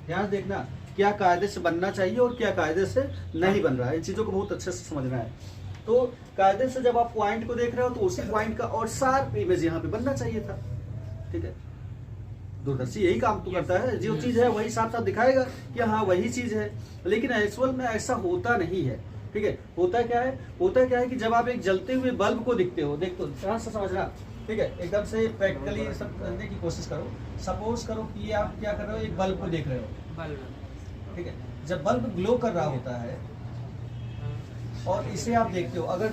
[SPEAKER 1] ध्यान देखना, क्या कायदे से बनना चाहिए और क्या कायदे से नहीं बन रहा है, इन चीजों को बहुत अच्छे से समझना है। तो कायदे से जब आप पॉइंट को देख रहे हो तो उसी पॉइंट का और शार्प इमेज यहाँ पे बनना चाहिए था। ठीक है, दूरदर्शी यही काम तो करता है, जो चीज है वही साफ साफ दिखाएगा कि हाँ वही चीज है, लेकिन एक्चुअल में ऐसा होता नहीं है। ठीक है, होता क्या है कि जब आप एक जलते हुए बल्ब को दिखते हो, देखो ध्यान से समझना, ठीक है, एकदम से प्रैक्टिकली समझने की कोशिश करो। सपोज करो कि ये आप क्या कर रहे हो, एक बल्ब को देख रहे हो,
[SPEAKER 2] बल्ब।
[SPEAKER 1] ठीक है। जब बल्ब ग्लो कर रहा होता है और इसे आप देखते हो, अगर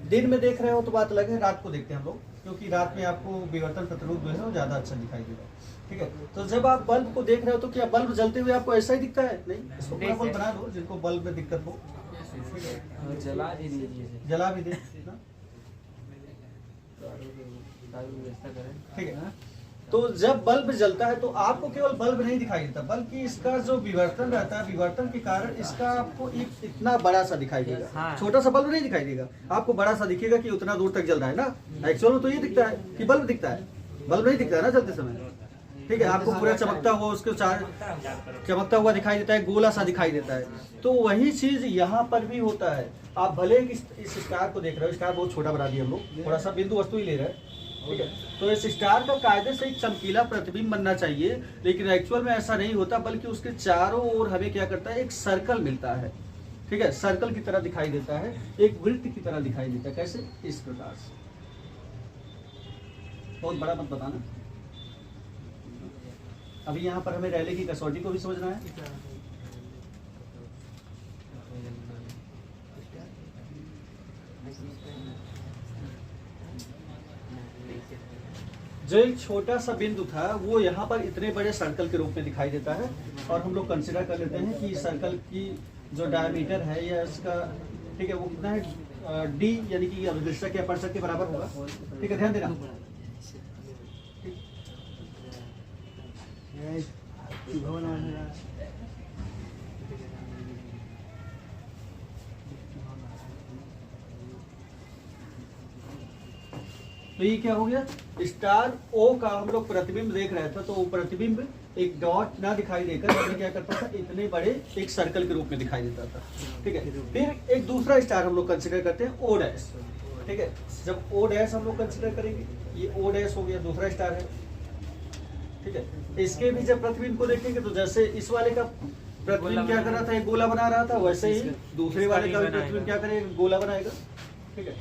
[SPEAKER 1] दिन में देख रहे हो तो बात अलग है, रात को देखते हैं हम लोग, क्योंकि रात में आपको विवर्तन प्रतिरूप जो है वो ज़्यादा अच्छा दिखाई देगा, ठीक है। तो जब आप बल्ब को देख रहे हो तो क्या बल्ब जलते हुए आपको ऐसा ही दिखता है? नहीं, इसको पूरा बल्ब बना दो जिनको बल्ब में दिक्कत हो, ठीक है,
[SPEAKER 2] जला भी दीजिए,
[SPEAKER 1] जला भी दे ना,
[SPEAKER 2] व्यवस्था करें,
[SPEAKER 1] ठीक है। तो जब बल्ब जलता है तो आपको केवल बल्ब नहीं दिखाई देता, बल्कि इसका जो विवर्तन रहता है, विवर्तन के कारण इसका आपको एक इतना बड़ा सा दिखाई देगा।
[SPEAKER 2] हाँ।
[SPEAKER 1] छोटा सा बल्ब नहीं दिखाई देगा, आपको बड़ा सा दिखेगा कि उतना दूर तक जल रहा है ना। एक्चुअल में तो ये दिखता है कि बल्ब दिखता है, बल्ब नहीं दिखता है ना जलते समय, ठीक है। आपको पूरा चमकता हुआ उसके चार चमकता हुआ दिखाई देता है, गोला सा दिखाई देता है। तो वही चीज यहाँ पर भी होता है। आप भले इस स्टार को देख रहे हो, स्टार बहुत छोटा बना दिया हम लोग, थोड़ा सा बिंदु वस्तु ही ले रहे हैं, ठीक है। तो इस स्टार का कायदे से एक चमकीला प्रतिबिंब बनना चाहिए, लेकिन एक्चुअल में ऐसा नहीं होता, बल्कि उसके चारों ओर हमें क्या करता है, एक सर्कल मिलता है, ठीक है। सर्कल की तरह दिखाई देता है, एक वृत्त की तरह दिखाई देता है। कैसे? इस प्रकार से। बहुत बड़ा मत बताना। अभी यहाँ पर हमें रैले की कसौटी को भी समझना है। जो एक छोटा सा बिंदु था वो यहाँ पर इतने बड़े सर्कल के रूप में दिखाई देता है, और हम लोग कंसिडर कर लेते हैं कि सर्कल की जो डायमीटर है या इसका, ठीक है, वो कितना है, डी यानी कि अभिदृष्टक या स्पर्शक के बराबर होगा, ठीक है। ध्यान देना, तो ये क्या हो गया, स्टार ओ का हम लोग प्रतिबिंब देख रहे थे, तो वो प्रतिबिंब एक डॉट ना दिखाई देकर हमें क्या करता था, इतने बड़े एक सर्कल के रूप में दिखाई देता था, ठीक है। फिर एक दूसरा स्टार हम लोग कंसिडर करते हैं, ओ डैश, ठीक है। जब ओ डैश हम लोग कंसिडर करेंगे, ये ओ डैश हो गया, दूसरा स्टार है, ठीक है। इसके भी जब प्रतिबिंब को देखेंगे तो जैसे इस वाले का प्रतिबिंब क्या कर रहा था, एक गोला बना रहा था, वैसे ही दूसरे वाले का भी प्रतिबिंब क्या करेगा, गोला बनाएगा, ठीक है।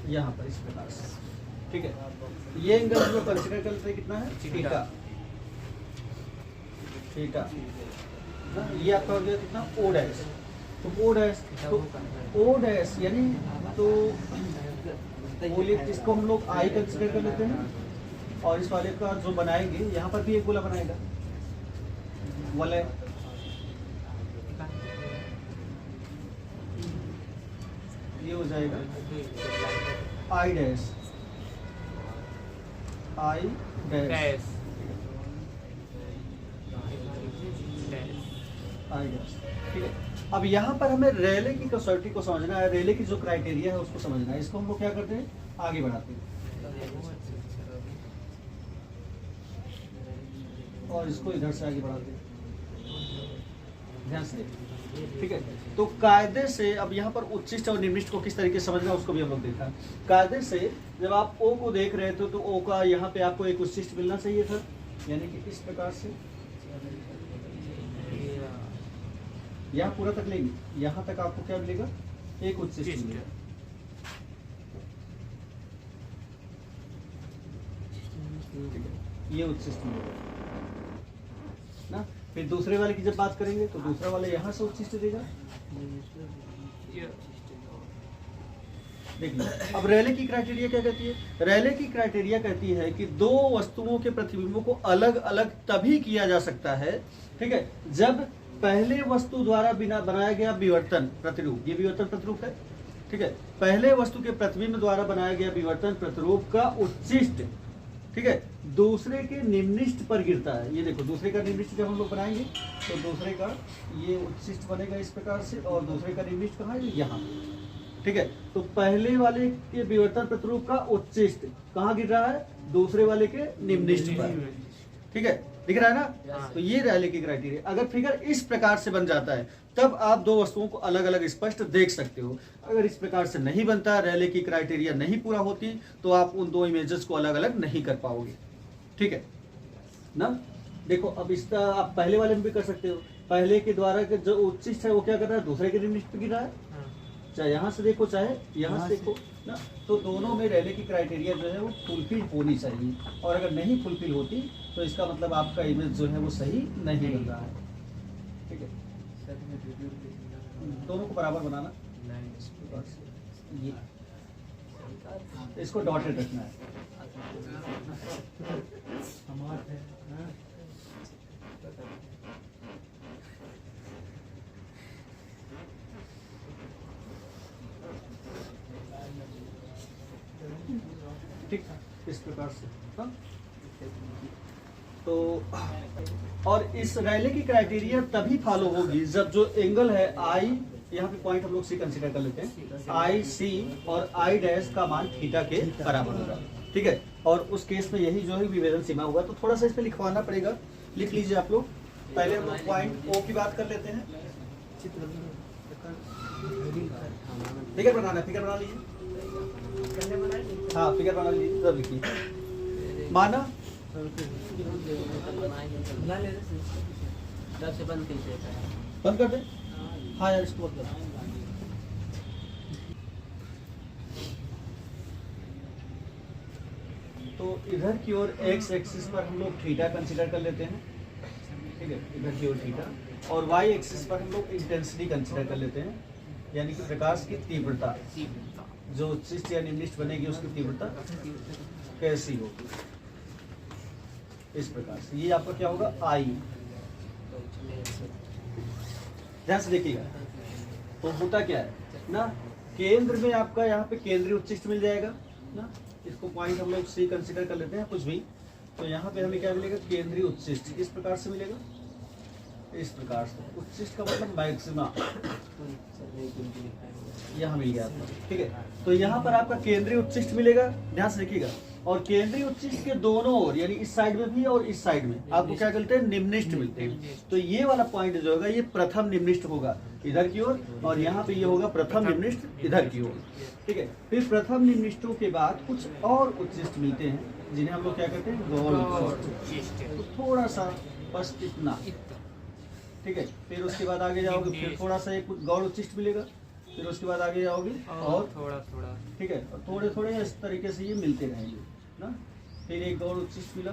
[SPEAKER 1] यहाँ पर इस प्रकार से, ठीक है। ये एंगल हम लोग कंसिडर करते हैं कितना है, थीटा, थीटा ना। ये आपका हो गया कितना, ओ डैश। तो ओ डैश, तो ओ डैश यानी, तो बोलिए इसको हम लोग आई कंसिडर कर लेते हैं, और इस वाले का जो बनाएंगे यहाँ पर भी एक गोला बनाएगा, वलय, ये हो जाएगा I dash, I dash, I dash, ठीक है। अब यहाँ पर हमें रेले की कसौटी को समझना है, रेले की जो क्राइटेरिया है उसको समझना है। इसको हम लोग क्या करते हैं, आगे बढ़ाते हैं, और इसको इधर से आगे बढ़ाते हैं, ध्यान से देखिए, ठीक है। तो कायदे से अब यहाँ पर उच्चिष्ट और निम्निष्ट को किस तरीके से समझना उसको भी हम लोग देखा। कायदे से जब आप ओ को देख रहे थे तो ओ का यहाँ पे आपको एक उच्चिष्ट मिलना चाहिए था, यानी कि इस प्रकार से यहाँ पूरा तक लेंगे, यहाँ तक आपको क्या मिलेगा, एक उच्चिष्ट मिलेगा, ठीक है। ये उच्चिष्ट मिलेगा ना। फिर दूसरे वाले की जब बात करेंगे तो दूसरा वाला यहाँ से उच्चिष्ट देगा, देखिए। अब रेले की क्राइटेरिया क्या कहती है, रेले की क्राइटेरिया कहती है कि दो वस्तुओं के प्रतिबिंबों को अलग अलग तभी किया जा सकता है, ठीक है, जब पहले वस्तु द्वारा बिना बनाया गया विवर्तन प्रतिरूप, ये विवर्तन प्रतिरूप है, ठीक है, पहले वस्तु के प्रतिबिंब द्वारा बनाया गया विवर्तन प्रतिरूप का उच्चिष्ट, ठीक है, दूसरे के निम्निष्ट पर गिरता है। ये देखो, दूसरे का निम्निष्ट जब हम लोग बनाएंगे तो दूसरे का ये उच्चिष्ट बनेगा इस प्रकार से, और दूसरे का निम्निष्ट कहाँ है, यहाँ, ठीक है। तो पहले वाले के विवर्तन प्रतिरूप का उच्चिष्ट कहाँ गिर रहा है, दूसरे वाले के निम्निष्ट पर, ठीक है, दिख रहा है ना। तो ये रेले की क्राइटेरिया, अगर फिगर इस प्रकार से बन जाता है तब आप दो वस्तुओं को अलग अलग स्पष्ट देख सकते हो। अगर इस प्रकार से नहीं बनता, रेले की क्राइटेरिया नहीं पूरा होती, तो आप उन दो इमेजेस को अलग अलग नहीं कर पाओगे, ठीक है ना। देखो अब इसका आप पहले वाले में भी कर सकते हो। पहले के द्वारा के जो उच्चिष्ट है वो क्या कर रहा है, दूसरे के निम्निष्ठ पे गिर रहा है। चाहे यहाँ से देखो चाहे यहाँ से देखो ना, तो दोनों में रेले की क्राइटेरिया जो है वो फुलफिल होनी चाहिए, और अगर नहीं फुलफिल होती तो इसका मतलब आपका इमेज जो है वो सही नहीं बन रहा है। ठीक है, दोनों को बराबर बनाना, ये इसको डॉटेड रखना है। ठीक, इस प्रकार से। हाँ? तो और इस रैले की क्राइटेरिया तभी फॉलो होगी जब जो एंगल है आई, यहाँ पे पॉइंट हम लोग सी कंसीडर कर लेते हैं, आई सी और आई डैश का मान थीटा के बराबर होगा। ठीक है, और उस केस में यही जो है विभेदन सीमा होगा। तो थोड़ा सा इस पे लिखवाना पड़ेगा, लिख लीजिए आप लोग। पहले हम लोग पॉइंट ओ की बात कर लेते हैं। फिगर बनाना है, फिगर बना लीजिए। हाँ, फिगर बना लीजिए, तब लिखिए। माना बंद कर दे। हाँ यार, इसको बंद कर दे। तो इधर की ओर एक्स एक्सिस पर हम लोग थीटा कंसीडर कर लेते हैं। ठीक है, इधर की ओर थीटा, और वाई एक्सिस पर हम लोग इंटेंसिटी कंसीडर कर लेते हैं, यानी कि प्रकाश की तीव्रता, जो उच्चिष्ट या निम्निष्ट बनेगी उसकी तीव्रता कैसी होगी, इस प्रकार से। ये आपका क्या होगा, आई। ध्यान से देखिएगा, तो होता क्या है ना, केंद्र में आपका यहाँ पे केंद्रीय उच्चिष्ट मिल जाएगा ना, इसको पॉइंट हम लोग सी कंसीडर कर लेते हैं कुछ भी। तो यहाँ पे हमें क्या मिलेगा, केंद्रीय उच्चिष्ट इस प्रकार से मिलेगा, इस प्रकार से। उच्चिष्ट का मतलब मैक्सिमा, यहाँ मिल गया आपको। ठीक है, तो यहाँ पर आपका केंद्रीय उच्चिष्ट मिलेगा, ध्यान से देखिएगा। और केंद्रीय उच्चिष्ट के दोनों ओर, यानी इस साइड में भी और इस साइड में आपको क्या मिलते हैं, निम्निष्ठ मिलते हैं। तो ये वाला पॉइंट जो होगा ये प्रथम निम्निष्ठ होगा इधर की ओर, और यहाँ पे ये होगा प्रथम निम्निष्ठ इधर की ओर। ठीक है, फिर प्रथम निम्निष्ठों के बाद कुछ और उच्चिष्ट मिलते हैं जिन्हें हम लोग क्या कहते हैं, गौण उच्चिष्ट। तो थोड़ा सा बस इतना। ठीक है, फिर उसके बाद आगे जाओगे, फिर थोड़ा सा एक गौण उच्चिष्ट मिलेगा, फिर उसके बाद आगे जाओगे और
[SPEAKER 2] थोड़ा थोड़ा।
[SPEAKER 1] ठीक है, और थोड़े थोड़े इस तरीके से ये मिलते रहेंगे ना। फिर एक गौण उच्चिष्ट मिला,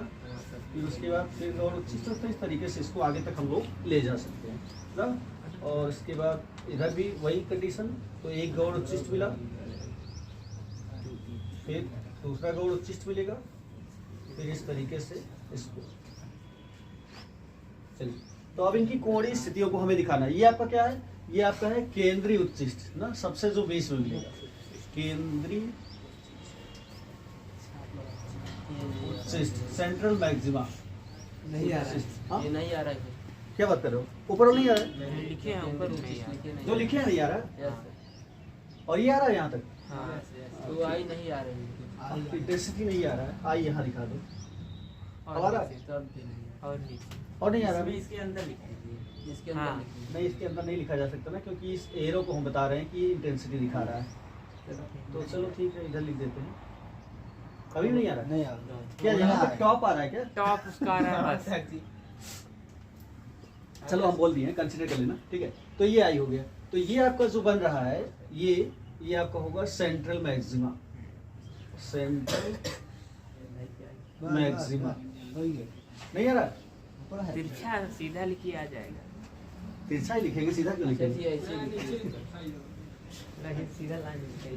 [SPEAKER 1] फिर उसके बाद फिर गौण उच्चिष्ट, तो इस तरीके से इसको आगे तक हम लोग ले जा सकते हैं ना। और इसके बाद इधर भी वही कंडीशन, तो एक गौण उच्चिष्ट मिला, फिर दूसरा गौण उच्चिष्ट मिलेगा, फिर इस तरीके से इसको। चलिए, तो अब इनकी कोणीय स्थितियों को हमें दिखाना है। ये आपका क्या है, ये आपका है केंद्रीय उच्चिष्ट ना, सबसे जो बीच में मिलेगा, केंद्रीय उच्चिष्ट, सेंट्रल मैक्सिमा।
[SPEAKER 2] नहीं आ रहा है,
[SPEAKER 1] हाँ?
[SPEAKER 2] ये नहीं आ रहा है।
[SPEAKER 1] क्या बात कर रहे हो, ऊपर और नहीं आ रहा है,
[SPEAKER 2] लिखे हैं ऊपर, नहीं आ रहा है।
[SPEAKER 1] जो लिखे हैं नहीं आ रहा है,
[SPEAKER 2] यस।
[SPEAKER 1] और ये आ रहा है यहाँ तक,
[SPEAKER 2] हाँ, तो आई नहीं आ रही है।
[SPEAKER 1] इंटेंसिटी नहीं आ रहा है। आई यहाँ दिखा दो, अब आ रहा है?
[SPEAKER 2] तब भी नहीं है।
[SPEAKER 1] और नहीं आ रहा है।
[SPEAKER 2] इसके अंदर लिख दीजिए, इसके अंदर लिख दीजिए।
[SPEAKER 1] नहीं, इसके अंदर नहीं लिखा जा सकता ना, क्योंकि इस एरो को हम बता रहे हैं कि इंटेंसिटी दिखा रहा है। तो चलो ठीक है, इधर लिख देते हैं। अभी नहीं आ रहा,
[SPEAKER 3] नहीं आ रहा।
[SPEAKER 1] क्या यहाँ पे टॉप आ रहा है क्या?
[SPEAKER 2] टॉप उसका आ रहा है बस।
[SPEAKER 1] चलो हम बोल दिए, कंसीडर कर लेना। ठीक है, तो ये आई हो गया। तो ये आपका जो बन रहा है, ये आपका होगा सेंट्रल मैक्सिमा, सेंट्रल मैक्सिमा। नहीं आ रहा,
[SPEAKER 2] तिरछा सीधा लिखिए आ जाएगा।
[SPEAKER 1] तिरछा ही लिखेंगे, सीधा क्यों लिखेंगे?
[SPEAKER 2] ऐसे लिखिए, नहीं सीधा लाइन लिखिए।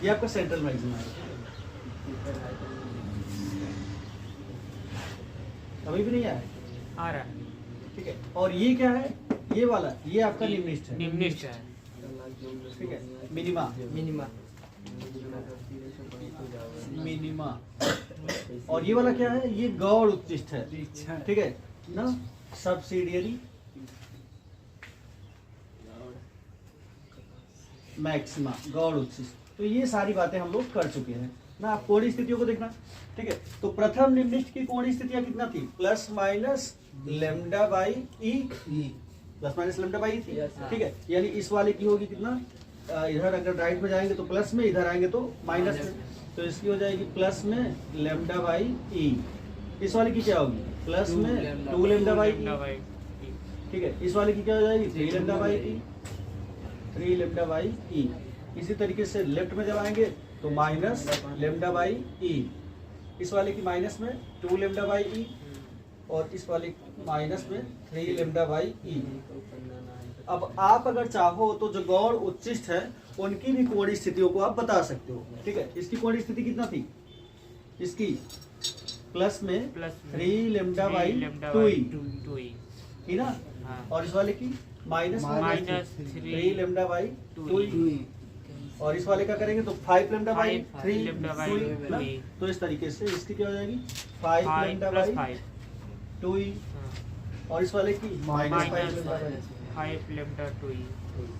[SPEAKER 1] ये आपका सेंट्रल मैक्सिमा है। अभी भी नहीं आया,
[SPEAKER 2] आ रहा है।
[SPEAKER 1] ठीक है। और ये क्या है, ये वाला, ये आपका निम्निष्ठ है,
[SPEAKER 2] निम्निष्ठ है।
[SPEAKER 1] ठीक है, मिनिमा,
[SPEAKER 2] मिनिमा।
[SPEAKER 1] मिनिमा। और ये वाला क्या है, ये गौड़ उच्चिष्ट है, ठीक है ना, सब्सिडियरी मैक्सिमा, गौड़ उच्चिष्ट। तो ये सारी बातें हम लोग कर चुके हैं ना। आप कोणीय स्थितियों को देखना, ठीक है। तो प्रथम निम्निष्ठ की कोणीय स्थितियां कितना थी, plus minus lambda by e, plus minus lambda by थी, ठीक है। यानी इस वाले की होगी कितना, इधर अगर राइट में जाएंगे तो प्लस में, इधर आएंगे तो माइनस में, तो इसकी हो जाएगी प्लस में लेम्डा बाई ई। इस वाले की क्या होगी, प्लस में 2 लैम्डा बाई ई, ठीक है। इस वाले की क्या हो जाएगी 3 lambda by e, 3 lambda by e. इसी तरीके से लेफ्ट में जब आएंगे तो माइनस लैम्डा बाई ई, इस वाले की माइनस में 2 लैम्डा बाई ई, और इस वाले माइनस में 3 लैम्डा बाई ई। अब आप अगर चाहो तो जो गौड़ उच्चिष्ट है उनकी भी कोणीय स्थितियों को आप बता सकते हो, ठीक है। इसकी कोणीय स्थिति कितना थी, इसकी प्लस में 3 लैम्डा बाई 2 ई, ठीक ना। और इस वाले की माइनस 3 लैम्डा बाई 2 ई, और इस वाले का करेंगे तो 5 लैम्डा बाई 3 तो इस तरीके से इसकी क्या हो जाएगी 5 लैम्डा बाई 2 ई, और इस वाले की माइनस
[SPEAKER 2] 5 लैम्डा 2 ई।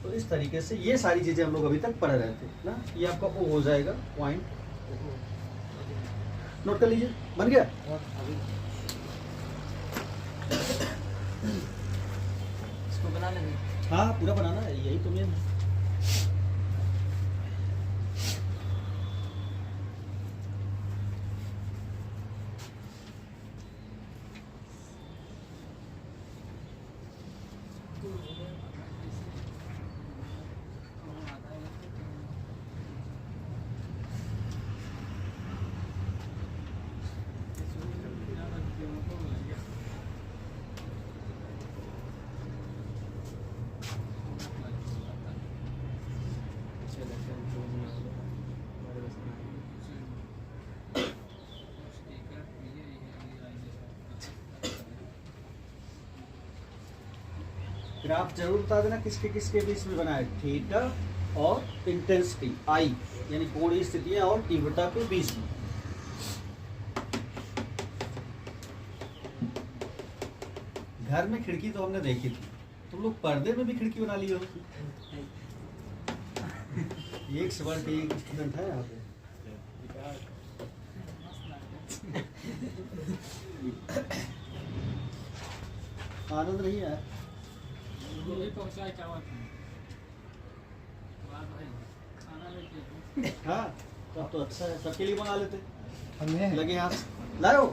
[SPEAKER 1] तो इस तरीके से ये सारी चीजें हम लोग अभी तक पढ़ रहे थे ना। ये आपका वो हो जाएगा पॉइंट, नोट कर लीजिए, बन गया।
[SPEAKER 2] इसको बना लेंगे।
[SPEAKER 1] हाँ पूरा बनाना है, यही तो मेन है। ग्राफ जरूर बता देना किसके किसके बीच में बना है, थीटा और इंटेंसिटी आई, यानी कोणीय स्थितियां और तीव्रता के बीच में। घर में खिड़की तो हमने देखी थी, तुम लोग पर्दे में भी खिड़की बना लिए हो। एक से बढ़ के एक स्टूडेंट है यहाँ पे। आनंद नहीं है। हाँ तब तो अच्छा है, सबके लिए मंगा लेते। लगे हाथ लाओ,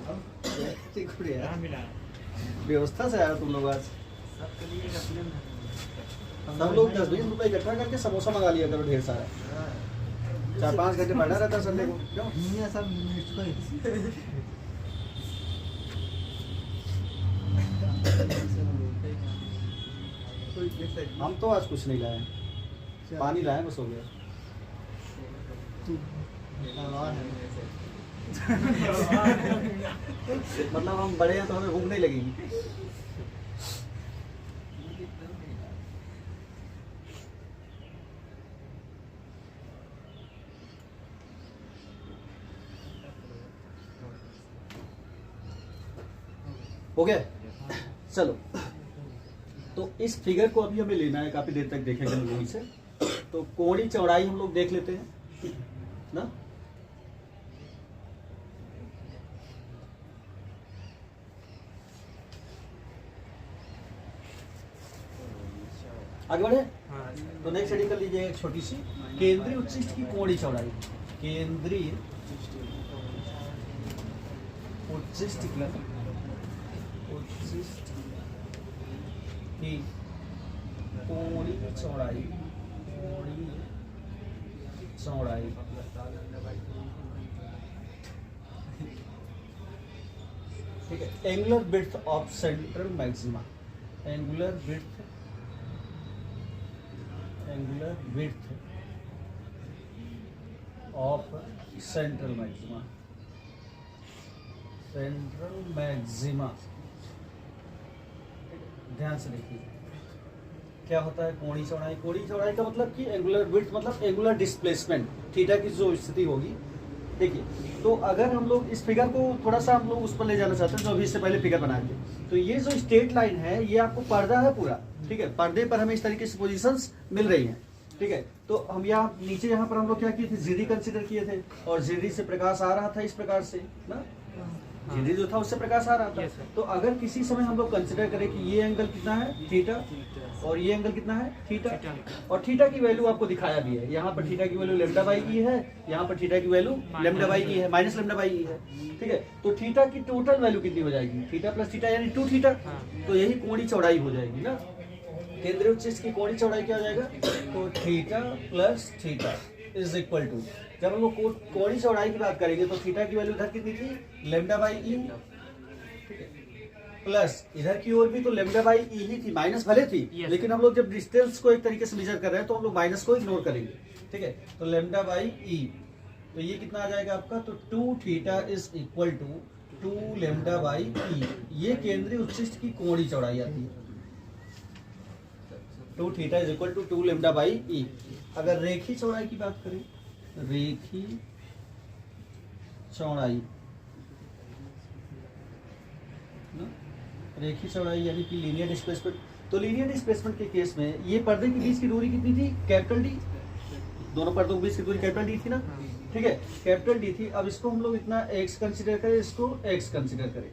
[SPEAKER 1] व्यवस्था से आया तुम लोग आज। सब लोग 10-20 रुपए इकट्ठा करके समोसा मंगा लिया करो ढेर सारा, 4-5 घंटे पढ़ना रहता संडे को। क्यों सब हम तो आज कुछ नहीं लाए, पानी लाए बस, हो गया। मतलब हम बड़े हैं तो हमें भूख नहीं लगेगी। हो गया, चलो। तो इस फिगर को अभी हमें लेना है, काफी देर तक देखेंगे हम लोग इसे। तो कोणीय चौड़ाई हम लोग देख लेते हैं ना। आगे बढ़े। तो नेक्स्ट हेडिंग कर लीजिए एक छोटी सी, केंद्रीय उच्चिष्ट की कोणीय चौड़ाई। केंद्रीय उच्चिष्ट की कोणीय चौड़ाई, कोणीय चौड़ाई। ठीक है, angular width of central maxima. Angular width, angular width of central maxima, central maxima. ध्यान से देखिए क्या होता है कोणीय चौड़ाई। कोणीय चौड़ाई का मतलब कि एंगुलर विड्थ मतलब एंगुलर डिस्प्लेसमेंट, थीटा की जो स्थिति होगी। देखिए, तो अगर हम लोग इस फिगर को थोड़ा सा हम लोग उस पर ले जाना चाहते हैं जो अभी इससे पहले फिगर बनाएंगे, तो ये जो स्ट्रेट लाइन है ये आपको पर्दा है पूरा, ठीक है। पर्दे पर हमें इस तरीके से पोजीशंस मिल रही हैं, ठीक है। तो हम यहाँ नीचे यहाँ पर हम लोग क्या किए थे, जीडी कंसिडर किए थे, और जीडी से प्रकाश आ रहा था इस प्रकार से ना, जीडी जो था उससे प्रकाश आ रहा था। तो अगर किसी समय हम लोग कंसिडर करें कि ये एंगल कितना है थीटा, और ये एंगल कितना है थीटा, और थीटा की वैल्यू आपको दिखाया भी है, यहाँ पर थीटा की वैल्यू लैम्डा बाई ई है, यहाँ पर थीटा की वैल्यू लैम्डा बाई ई है, माइनस लैम्डा बाई ई है, ठीक है। तो थीटा की टोटल वैल्यू कितनी हो जाएगी, थीटा प्लस थीटा यानी 2 थीटा, तो यही कोणीय चौड़ाई हो जाएगी ना, केंद्रीय उच्चिष्ट की कोणीय चौड़ाई क्या हो जाएगा, तो theta plus theta is equal to, जब हम लोग कोणीय चौड़ाई की बात करेंगे तो थीटा की वैल्यू इधर कितनी थी लैम्डा बाई ई, प्लस इधर की ओर भी तो लैम्डा बाई ई ही थी, माइनस भले थी लेकिन हम लोग जब डिस्टेंस को एक तरीके से मेजर कर रहे हैं तो हम लोग माइनस को इग्नोर करेंगे, ठीक है। तो लैम्डा बाई ई, तो ये कितना आ जाएगा आपका, तो 2 theta is equal to 2 lambda by e, ये केंद्रीय उच्चिष्ट की कोणीय चौड़ाई आती है, 2 theta is equal to 2 lambda by e. अगर रेखी चौड़ाई की बात करें, रेखी चौड़ाई, रेखी चौड़ाई यानी कि लीनियर डिस्प्लेसमेंट, तो लीनियर डिस्प्लेसमेंट के केस में ये पर्दे के बीच की दूरी कितनी थी, कैपिटल डी, दोनों पर्दों के बीच की दूरी कैपिटल डी थी ना, ठीक है, कैपिटल डी थी। अब इसको हम लोग इतना एक्स कंसीडर करें, इसको एक्स कंसीडर करें,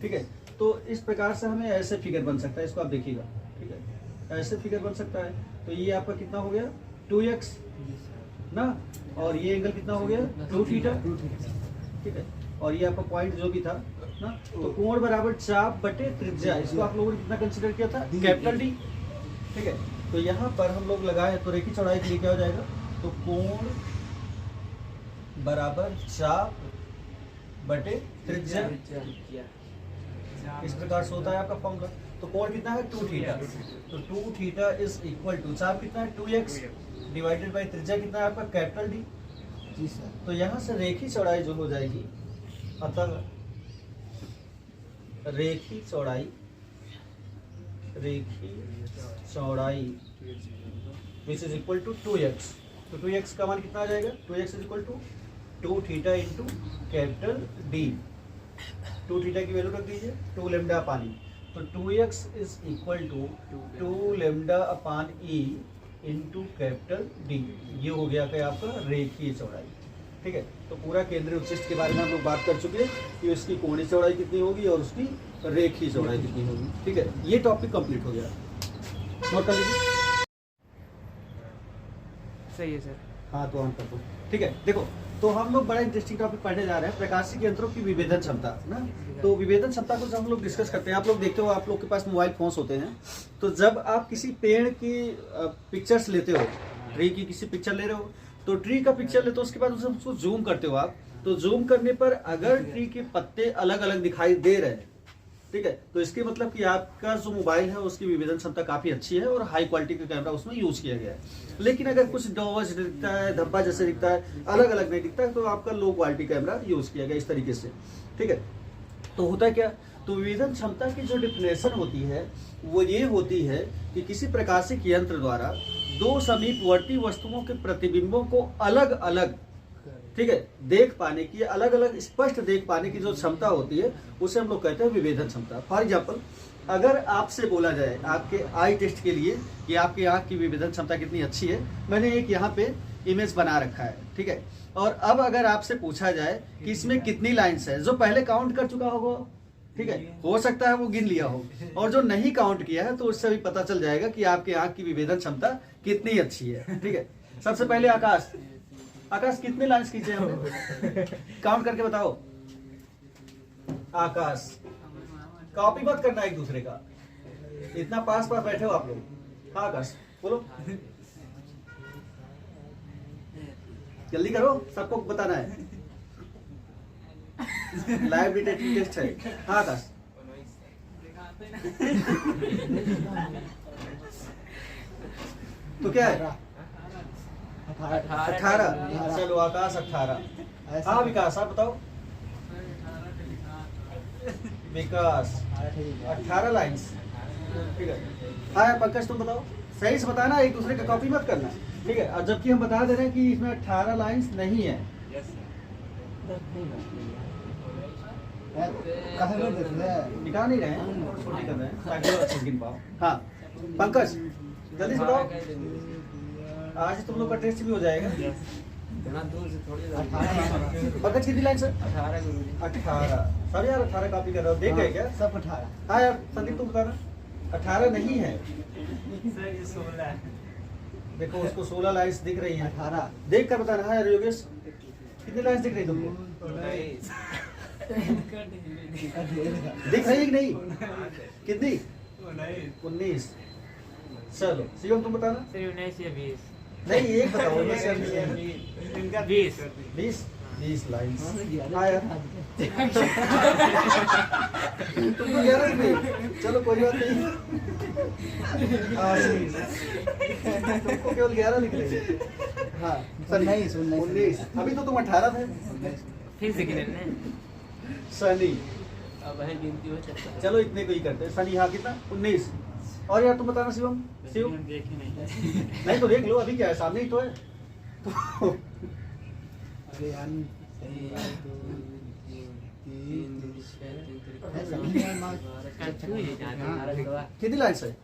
[SPEAKER 1] ठीक है। तो इस प्रकार से हमें ऐसे फिगर बन सकता है, इसको आप देखिएगा, ठीक है, ऐसे फिगर बन सकता है। तो ये आपका कितना हो गया 2x ना, और ये एंगल कितना हो गया 2 थीटा, ठीक है, और ये आपका पॉइंट जो भी था ना, तो कोण बराबर चाप बटे त्रिज्या, इसको आप लोगों ने कितना कंसीडर किया था, कैपिटल डी, ठीक है। तो यहाँ पर हम लोग लगाए तो रेखी चौड़ाई के लिए क्या हो जाएगा, तो कोण बराबर चाप बटे त्रिज्या, इस प्रकार से होता है आपका फॉर्मूला। तो कोण कितना है 2 थीटा, तो 2 थीटा इज इक्वल टू, चाप कितना है 2x डिवाइडेड बाई त्रिज्या कितना है आपका कैपिटल डी, जी सर। तो यहाँ से रेखी चौड़ाई जो हो जाएगी, अतः रेखी चौड़ाई which is equal to 2x, तो 2x का मान कितना आ जाएगा, 2x is equal to 2 theta into capital D, 2 theta की वैल्यू रख दीजिए 2 लैम्डा अपान ई, तो 2x is equal to 2 lambda upon E into capital D, ये हो गया क्या आपका रेखीय चौड़ाई, ठीक है। तो पूरा केंद्रीय उच्चिष्ट के बारे में हम लोग बात कर चुके हैं कि उसकी कोणीय चौड़ाई कितनी होगी और उसकी रेखीय चौड़ाई कितनी होगी, ठीक है। ये टॉपिक कंप्लीट हो गया, नोट कर लीजिए,
[SPEAKER 2] सही है सर।
[SPEAKER 1] हाँ तो ऑन कर दो, ठीक है। देखो तो हम लोग बड़ा इंटरेस्टिंग टॉपिक पढ़ने जा रहे हैं, प्रकाशिक यंत्रों की विभेदन क्षमता ना। तो विभेदन क्षमता को जब हम लोग डिस्कस करते हैं, आप लोग देखते हो आप लोग के पास मोबाइल फोन्स होते हैं, तो जब आप किसी पेड़ की पिक्चर्स लेते हो, ट्री की किसी पिक्चर ले रहे हो, तो ट्री का पिक्चर लेते हो, उसके बाद उसको जूम करते हो आप, तो जूम करने पर अगर ट्री के पत्ते अलग अलग दिखाई दे रहे हैं, ठीक है, तो इसके मतलब कि आपका जो मोबाइल है उसकी विभेदन क्षमता काफी अच्छी है और हाई क्वालिटी का कैमरा उसमें यूज किया गया है। लेकिन अगर कुछ डॉज दिखता है, धब्बा जैसे दिखता है, अलग अलग नहीं दिखता है, तो आपका लो क्वालिटी कैमरा यूज किया गया इस तरीके से, ठीक है। तो होता क्या, तो विभेदन क्षमता की जो डिफिनेशन होती है वो ये होती है कि किसी प्रकाशिक यंत्र द्वारा दो समीपवर्ती वस्तुओं के प्रतिबिंबों को अलग अलग, ठीक है, देख पाने की, अलग अलग स्पष्ट देख पाने की जो क्षमता होती है उसे हम लोग कहते हैं विभेदन क्षमता। फॉर एग्जाम्पल, अगर आपसे बोला जाए आपके आई टेस्ट के लिए कि आपकी आंख की विभेदन क्षमता कितनी अच्छी है, मैंने एक यहाँ पे इमेज बना रखा है, ठीक है, और अब अगर आपसे पूछा जाए कि इसमें कितनी लाइन्स है, जो पहले काउंट कर चुका होगा, ठीक है, हो सकता है वो गिन लिया हो, और जो नहीं काउंट किया है तो उससे भी पता चल जाएगा कि आपके आंख की विभेदन क्षमता कितनी अच्छी है, ठीक है। सबसे पहले आकाश, आकाश कितने लाइन्स खींचे हमने, काउंट करके बताओ। आकाश, कॉपी मत करना एक दूसरे का, इतना पास पास बैठे हो आप लोग। हाँ आकाश बोलो, जल्दी करो, सबको बताना है, लाइव डिटेक्टिव टेस्ट है। हाँ आकाश, तो क्या है 18, चलो आकाश 18। हाँ विकास आप बताओ, विकास 18 लाइन्स, ठीक है। हाँ पंकज तुम बताओ, सही से बताना, एक दूसरे का कॉपी मत करना, ठीक है। और जबकि हम बता दे रहे हैं कि इसमें 18 लाइन्स नहीं है, निकाल नहीं रहे हैं, छोटी कर रहे हैं ताकि अच्छे गिन पाओ। हाँ पंकज जल्दी से बताओ, आज तुम लोग का टेस्ट भी हो जाएगा। पंकज कितनी लाइन सर? 18। सर यार 18 कॉपी कर रहे हो, देख गए क्या?
[SPEAKER 3] सब 18।
[SPEAKER 1] हाँ यार संदीप तुम बताना, 18 नहीं है,
[SPEAKER 2] सर ये 16 है।
[SPEAKER 1] देखो उसको 16 लाइन्स दिख रही हैं। 18 देख कर बताना है यार योगेश, कितनी लाइन्स दिख रही तुमको? दिख रही है कि नहीं? कितनी? 19। चलो शिवम तुम बताना।
[SPEAKER 2] सर 19 या 20?
[SPEAKER 1] नहीं एक बताओ, 19 या 20?
[SPEAKER 2] 20
[SPEAKER 1] 20 लाइन्स। हाँ यार तुमको 11 दिख रही, चलो कोई बात नहीं। तुमको केवल 11 लिख रही है। हाँ 19। अभी तो तुम 18 थे।
[SPEAKER 2] फिर से गिनने
[SPEAKER 1] शनि,
[SPEAKER 2] अब है गिनती हो सकता है।
[SPEAKER 1] चलो इतने को ही करते हैं। शनि हाँ कितना? 19। और यार तुम बताना शिवम। शिव नहीं तो देख लो, अभी क्या है सामने ही तो है। तो कितनी लाइन्स है?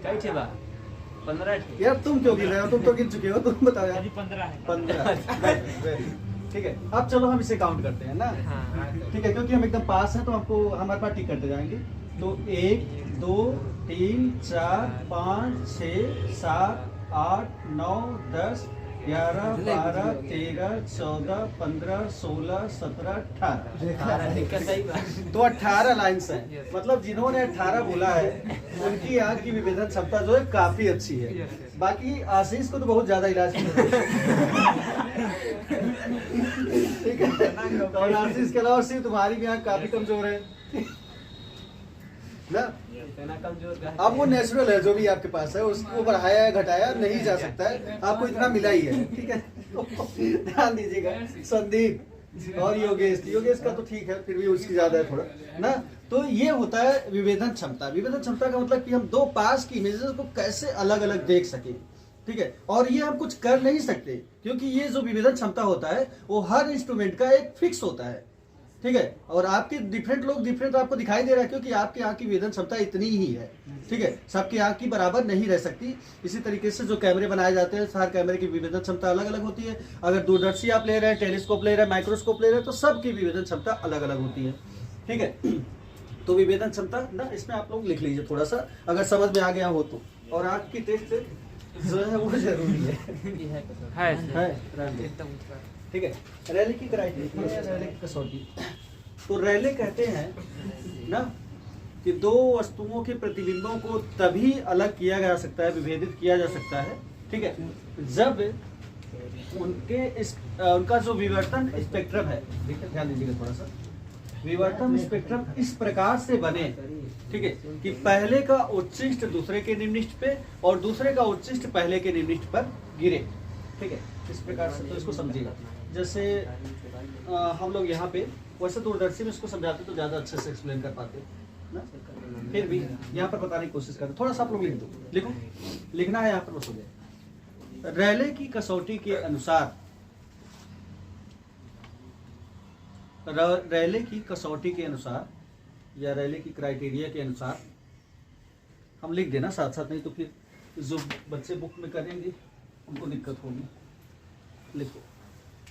[SPEAKER 2] कई थे बा 15 थे
[SPEAKER 1] यार तुम क्यों गिन रहे हो? तुम तो गिन चुके हो, तुम बताओ यार। 15। ठीक है, अब चलो हम इसे काउंट करते हैं ना।
[SPEAKER 2] हाँ
[SPEAKER 1] ठीक है, क्योंकि हम एकदम पास हैं तो हमको हमारे पास टिक करते जाएंगे। तो 1 2 3 4 5 6 7 8 9 10 11 12 13 14 15 16 17 18।
[SPEAKER 2] दिक्कत सही बा।
[SPEAKER 1] तो 18 लाइन्स हैं। मतलब जिन्होंने 18 बोला है उनकी आँख की विभेदन क्षमता जो है काफी अच्छी है। बाकी आशीष को तो बहुत ज्यादा इलाज ठीक है, और आशीष के अलावा सिर्फ तुम्हारी भी आँख काफी कमजोर है ना।
[SPEAKER 2] इतना कमजोर का
[SPEAKER 1] अब वो नेचुरल है, जो भी आपके पास है उसको बढ़ाया है घटाया नहीं जा सकता है, आपको इतना मिला ही है। ठीक है, ध्यान दीजिएगा। संदीप और योगेश का तो ठीक है, फिर भी उसकी ज्यादा है थोड़ा ना। तो ये होता है विभेदन क्षमता। विभेदन क्षमता का मतलब कि हम दो पास की इमेजेस को कैसे अलग अलग देख सके। ठीक है, और ये हम कुछ कर नहीं सकते, क्योंकि ये जो विभेदन क्षमता होता है वो हर इंस्ट्रूमेंट का एक फिक्स होता है। ठीक है, और आपके डिफरेंट लोग डिफरेंट आपको दिखाई दे रहा है, क्योंकि आपकी आँख की विभेदन क्षमता इतनी ही है। ठीक है, सबकी आँख की बराबर नहीं रह सकती। इसी तरीके से जो कैमरे बनाए जाते हैं, हर कैमरे की विभेदन क्षमता अलग अलग होती है। अगर दूरदर्शी आप ले रहे हैं, टेलीस्कोप ले रहे हैं, माइक्रोस्कोप ले रहे हैं, तो सबकी विभेदन क्षमता अलग अलग होती है। ठीक है, तो विभेदन क्षमता ना इसमें आप लोग लिख लीजिए थोड़ा सा, अगर समझ में आ गया हो तो। और आँख की टेस्ट जो है वो जरूरी है।
[SPEAKER 2] एकदम
[SPEAKER 1] ठीक है, रैले की क्राइटेरिया, रैले की कसौटी। तो रैले कहते हैं ना कि दो वस्तुओं के प्रतिबिंबों को तभी अलग किया जा सकता है, विभेदित किया जा सकता है। ठीक है, जब उनका जो विवर्तन स्पेक्ट्रम है, देखिए ध्यान दीजिएगा थोड़ा सा, विवर्तन स्पेक्ट्रम इस प्रकार से बने, ठीक है, कि पहले का उच्चिष्ट दूसरे के निम्निष्ट पे और दूसरे का उच्चिष्ट पहले के निम्निष्ट पर गिरे। ठीक है, इस प्रकार से। तो इसको समझिएगा, जैसे हम लोग यहाँ पे वैसे दूरदर्शी में इसको समझाते तो ज्यादा अच्छे से एक्सप्लेन कर पाते ना, फिर भी यहाँ पर बताने की कोशिश करते। थोड़ा सा आप लोग लिख दो, लिखो, लिखना है यहाँ पर बस हो गया। रैले की कसौटी के अनुसार, रैले की कसौटी के अनुसार या रैले की क्राइटेरिया के अनुसार, हम लिख देना साथ साथ, नहीं तो फिर जो बच्चे बुक में करेंगे उनको दिक्कत होगी। लिखो,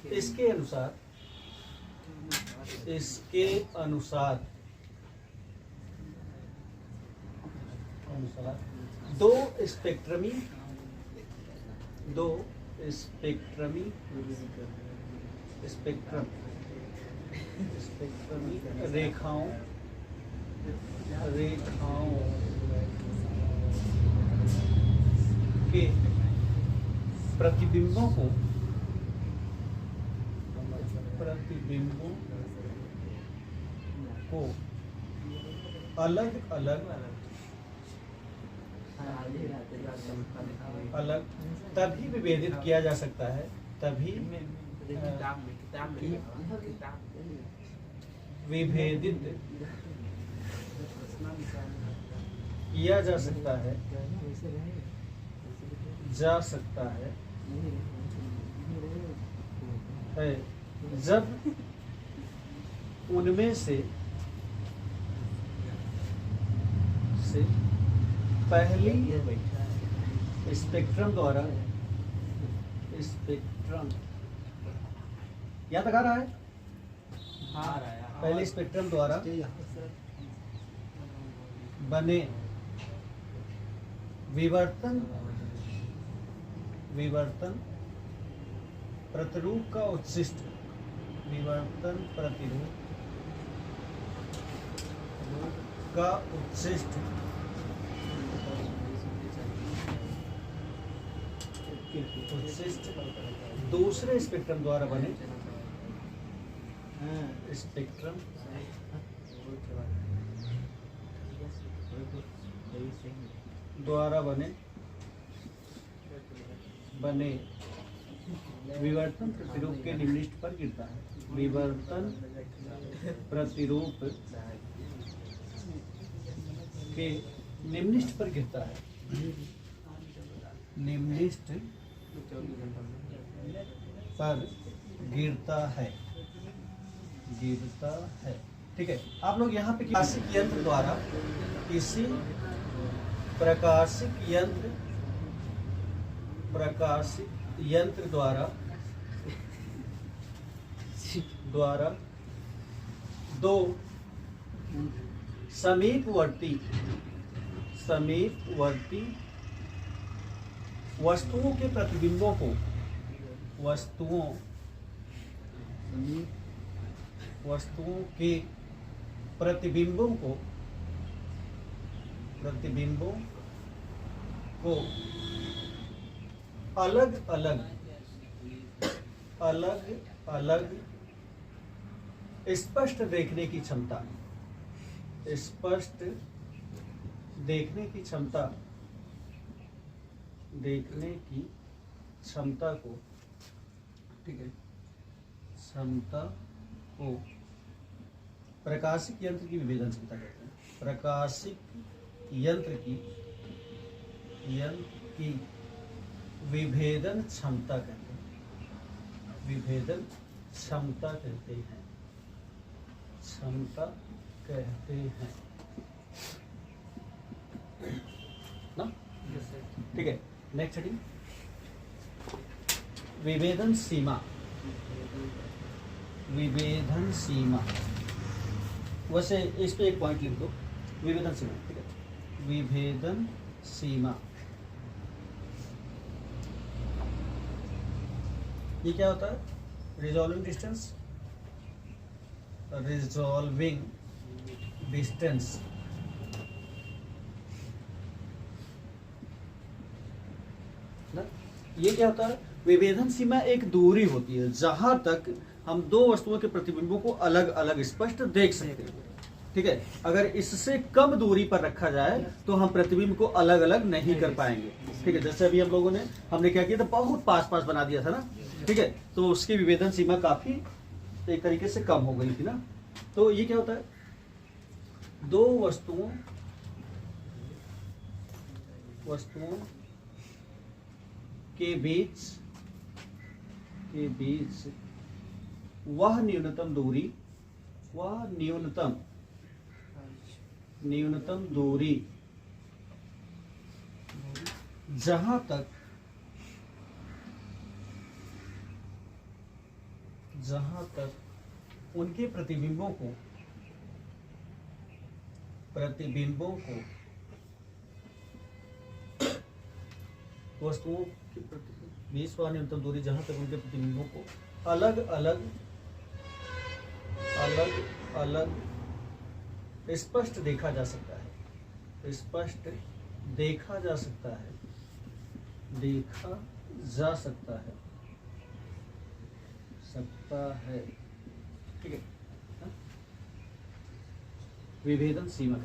[SPEAKER 1] इसके अनुसार दो स्पेक्ट्रमी रेखाओं के प्रतिबिंबों को अलग तभी विभेदित किया जा सकता है, तभी विभेदित किया जा सकता है जब उनमें से पहली स्पेक्ट्रम यहाँ तक आ रहा है।
[SPEAKER 2] आ रहा है
[SPEAKER 1] पहले स्पेक्ट्रम द्वारा बने विवर्तन प्रतिरूप का उच्छिष्ट, विवर्तन प्रतिरूप का उच्छिष्ट दूसरे स्पेक्ट्रम द्वारा बने स्पेक्ट्रम द्वारा बने विवर्तन प्रतिरूप के निम्नलिखित पर गिरता है। विवर्तन प्रतिरूप के निम्नलिखित पर गिरता है। निम्नलिखित पर गिरता है। ठीक है। आप लोग यहाँ पे प्रकाशिक यंत्र द्वारा किसी प्रकाशिक यंत्र द्वारा दो समीपवर्ती वस्तुओं के प्रतिबिंबों को वस्तुओं के प्रतिबिंबों को अलग अलग स्पष्ट देखने की क्षमता को, ठीक है, क्षमता को प्रकाशिक यंत्र की विभेदन क्षमता कहते हैं। प्रकाशिक यंत्र की विभेदन क्षमता कहते हैं। क्षमता कहते हैं ना। ठीक है। नेक्स्ट हेडिंग विभेदन सीमा। वैसे इस पे एक पॉइंट लिख दो, विभेदन सीमा। ठीक है, विभेदन सीमा ये क्या होता है? रिजॉल्विंग डिस्टेंस ना। ये क्या होता है? विभेदन सीमा एक दूरी होती है जहां तक हम दो वस्तुओं के प्रतिबिंबों को अलग अलग स्पष्ट देख सकते हैं। ठीक है, अगर इससे कम दूरी पर रखा जाए तो हम प्रतिबिंब को अलग अलग नहीं कर पाएंगे। ठीक है, जैसे अभी हमने क्या किया था, बहुत पास बना दिया था ना। ठीक है, तो उसकी विभेदन सीमा काफी एक तरीके से कम हो गई थी ना। तो ये क्या होता है? दो वस्तुओं के बीच वह न्यूनतम दूरी जहां तक उनके प्रतिबिंबों को वस्तुओं के बीच वह न्यूनतम दूरी जहां तक उनके प्रतिबिंबों को अलग अलग स्पष्ट देखा जा सकता है। ठीक है, विभेदन सीमा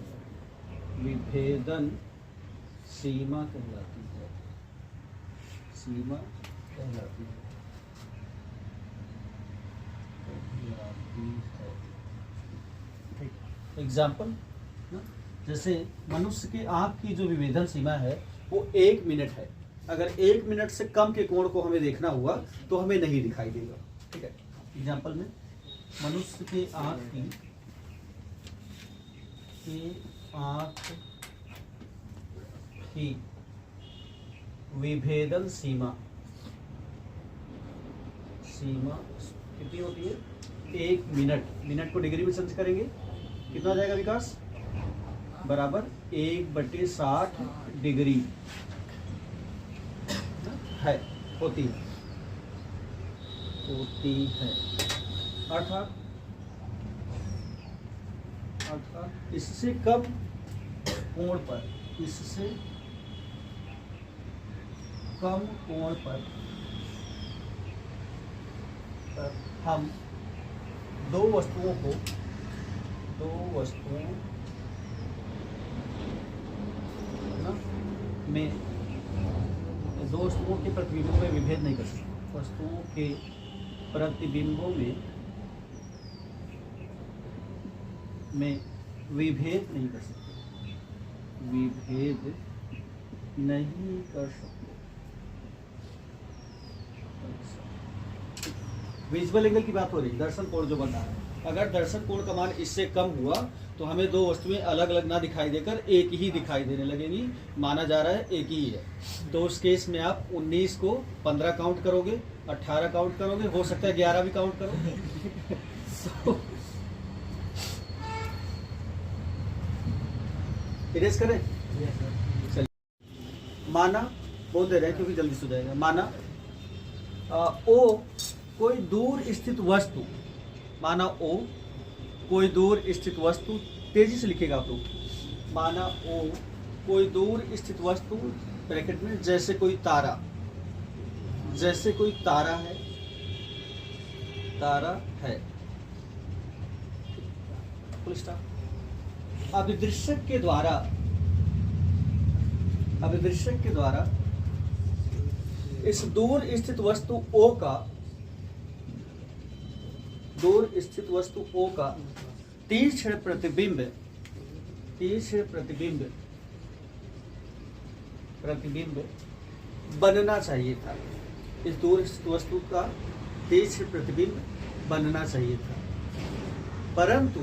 [SPEAKER 1] कहलाती है। एग्जाम्पल ना, जैसे मनुष्य की आंख की जो विभेदन सीमा है वो 1 मिनट है। अगर 1 मिनट से कम के कोण को हमें देखना हुआ तो हमें नहीं दिखाई देगा। ठीक है, एग्जाम्पल में मनुष्य की आंख की विभेदन सीमा कितनी होती है? 1 मिनट। मिनट को डिग्री में चेंज करेंगे, कितना हो जाएगा विकास? बराबर 1/60 डिग्री है, होती है। अर्थात इससे कम कोण पर, इससे कम कोण पर हम दो वस्तुओं ना में दो वस्तुओं के प्रतिबिंबों में विभेद नहीं कर सकते। वस्तुओं के प्रतिबिंबों में विभेद नहीं कर सकते, विभेद नहीं कर सकते। विजुअल एंगल की बात हो रही, दर्शन कोण जो बन रहा है। अगर दर्शन कोण का मान इससे कम हुआ तो हमें दो वस्तुएं अलग अलग ना दिखाई देकर एक ही दिखाई देने लगेंगी, माना जा रहा है एक ही है। तो उस केस में आप 19 को 15 काउंट करोगे, 18 काउंट करोगे, हो सकता है 11 भी काउंट करो। इरेज करें? चलिए, माना बोल दे रहे हैं क्योंकि जल्दी से हो जाएगा। माना ओ कोई दूर स्थित वस्तु, माना ओ कोई दूर स्थित वस्तु, तेजी से लिखेगा आप लोग। माना ओ कोई दूर स्थित वस्तु ब्रैकेट में, जैसे कोई तारा, जैसे कोई तारा है, तारा है, फुल स्टॉप। अभिदृश्यक के द्वारा इस दूर स्थित वस्तु O का, दूर स्थित वस्तु O का तीक्ष्ण प्रतिबिंब बनना चाहिए था। इस दूर स्थित वस्तु का तीक्ष्ण प्रतिबिंब बनना चाहिए था, परंतु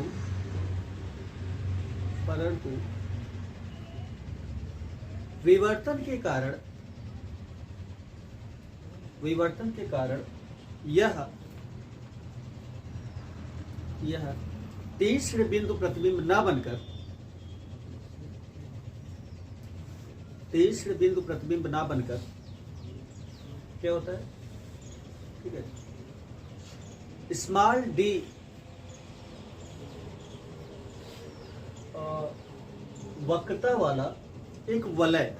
[SPEAKER 1] विवर्तन के कारण यह तीक्ष्ण बिंदु प्रतिबिंब न बनकर, तीक्ष्ण बिंदु प्रतिबिंब ना बनकर क्या होता है? ठीक है, स्मॉल डी वक्रता वाला एक वलय,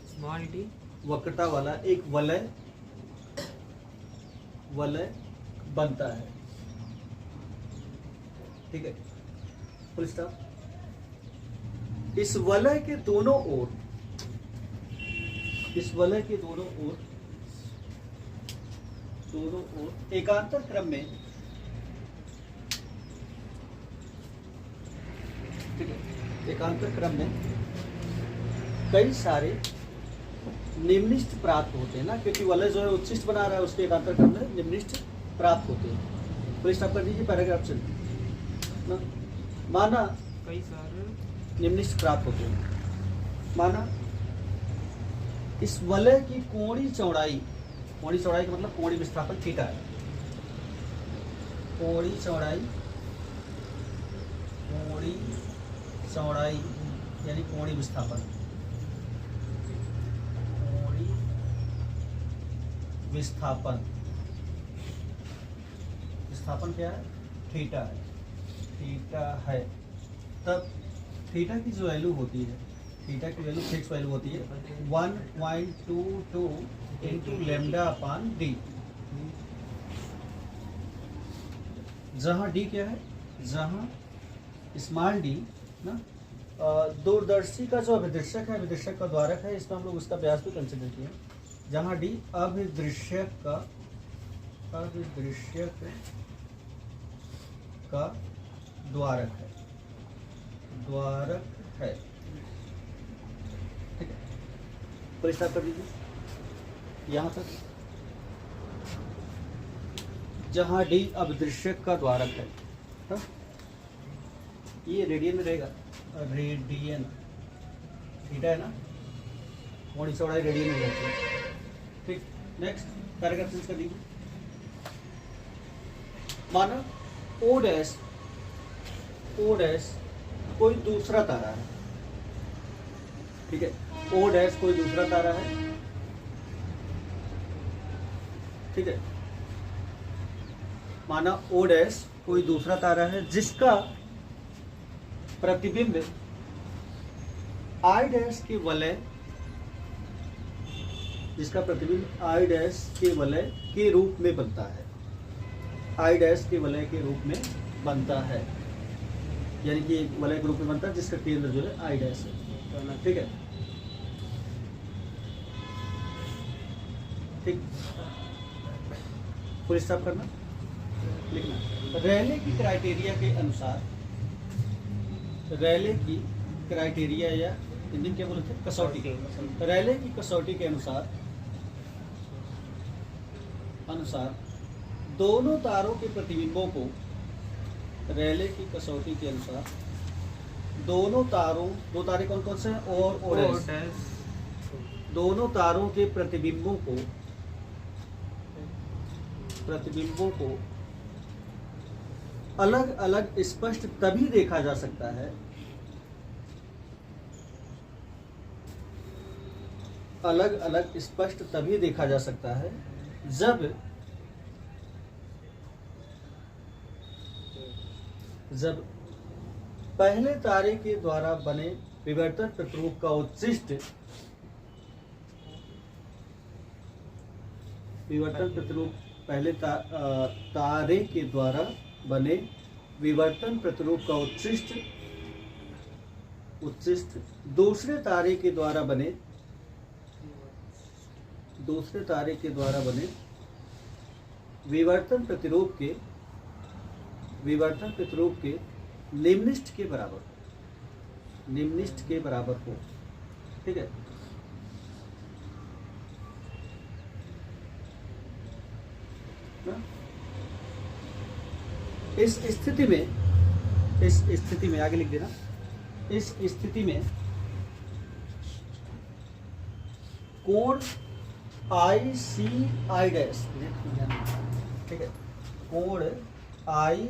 [SPEAKER 2] स्मॉल डी
[SPEAKER 1] वक्रता वाला एक वलय बनता है। ठीक है, फुल स्टॉप। इस वलय के दोनों ओर, एकांतर क्रम में, ठीक है, एकांतर क्रम में कई सारे निम्निष्ठ प्राप्त होते हैं ना, क्योंकि वलय जो है उच्छिष्ट बना रहा है, उसके एकांतर क्रम में निम्निष्ठ प्राप्त होते हैं। फुल स्टॉप कर दीजिए, पैराग्राफ चलिए ना। माना
[SPEAKER 2] कई सारे
[SPEAKER 1] निम्निष्ठ प्राप्त होते हैं। माना इस वलय की कोणीय चौड़ाई का मतलब कोणीय विस्थापन थीटा है। कोणीय चौड़ाई यानी कोणीय विस्थापन, विस्थापन क्या है? थीटा है। तब थीटा की जो वैल्यू होती है, थीटा की वैल्यू फिक्स वैल्यू होती है 1.22 इंटू लैम्डा अपान डी, जहाँ डी क्या है? जहाँ स्मॉल डी ना दूरदर्शी का जो अभिदृश्यक है, अभिदृश्यक का द्वारक है, इसमें हम लोग उसका व्यास भी कंसिडर किया। जहाँ डी अभिदृश्यक का द्वारक है। ठीक है, परिष्कार कर दीजिए यहाँ तक। जहाँ डी अभिदृश्यक का द्वारक है, हाँ? ये रेडियन में रहेगा, रेडियन थीटा है ना, कोणीय चौड़ाई रेडियन में रहती है। ठीक, नेक्स्ट पैराग्राफ चेंज कर दीजिए। माना ओ डैश कोई दूसरा तारा है, ठीक है, ओ डैश कोई दूसरा तारा है, ठीक है, माना ओ डैश कोई दूसरा तारा है जिसका प्रतिबिंब आई डैश के वलय, जिसका प्रतिबिंब आई डैश के वलय के रूप में बनता है, आई डैश के वलय के रूप में बनता है, यानी कि एक वलय के रूप में बनता है जिसका केंद्र जो है आई डैश है, ठीक है, ठीक, फुल स्टॉप करना, लिखना। रेले की क्राइटेरिया के अनुसार, रेले की क्राइटेरिया या हिंदी में क्या बोलते हैं, कसौटी, रेले की कसौटी के अनुसार दोनों तारों के प्रतिबिंबों को, रेले की कसौटी के अनुसार दोनों तारों, दो तारे कौन कौन से हैं, और ओ डैश, दोनों तारों के प्रतिबिंबों को अलग अलग स्पष्ट तभी देखा जा सकता है, अलग अलग स्पष्ट तभी देखा जा सकता है जब पहले तारे के द्वारा बने विवर्तन प्रतिरूप का उच्छिष्ट, विवर्तन प्रतिरूप पहले तारे के द्वारा बने विवर्तन प्रतिरूप का उच्छिष्ट दूसरे तारे के द्वारा बने विवर्तन प्रतिरूप के निम्निष्ठ के बराबर हो, ठीक है, ना? इस स्थिति में आगे लिख देना, इस स्थिति में कोण आई सी आई डैश, ठीक है, कोण आई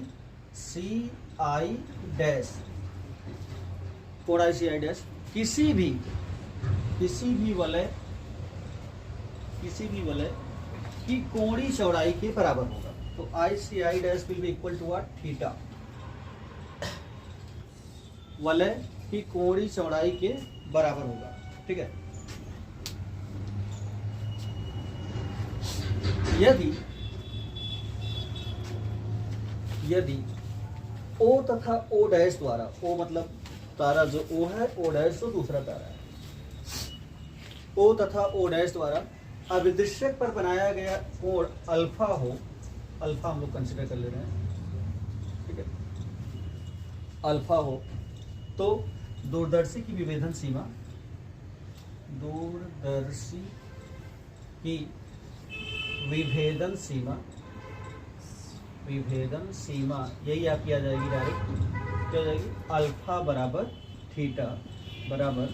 [SPEAKER 1] सी आई डैश, कोण आई सी आई डैश किसी भी वलय की कोणीय चौड़ाई के बराबर होगा। तो I C I dash will be equal to what, theta, वलय की कोणीय चौड़ाई के बराबर होगा, ठीक है। यदि ओ तथा ओ डैश द्वारा, ओ मतलब तारा जो ओ है, ओ डैश जो दूसरा तारा है, ओ तथा ओ डैश द्वारा अभिदृश्यक पर बनाया गया कोण अल्फा हो, अल्फा हम लोग कंसिडर कर ले रहे हैं, ठीक है, अल्फा हो, तो दूरदर्शी की विभेदन सीमा यही आपकी आ जाएगी डायरेक्ट, क्या हो जाएगी, अल्फा बराबर थीटा बराबर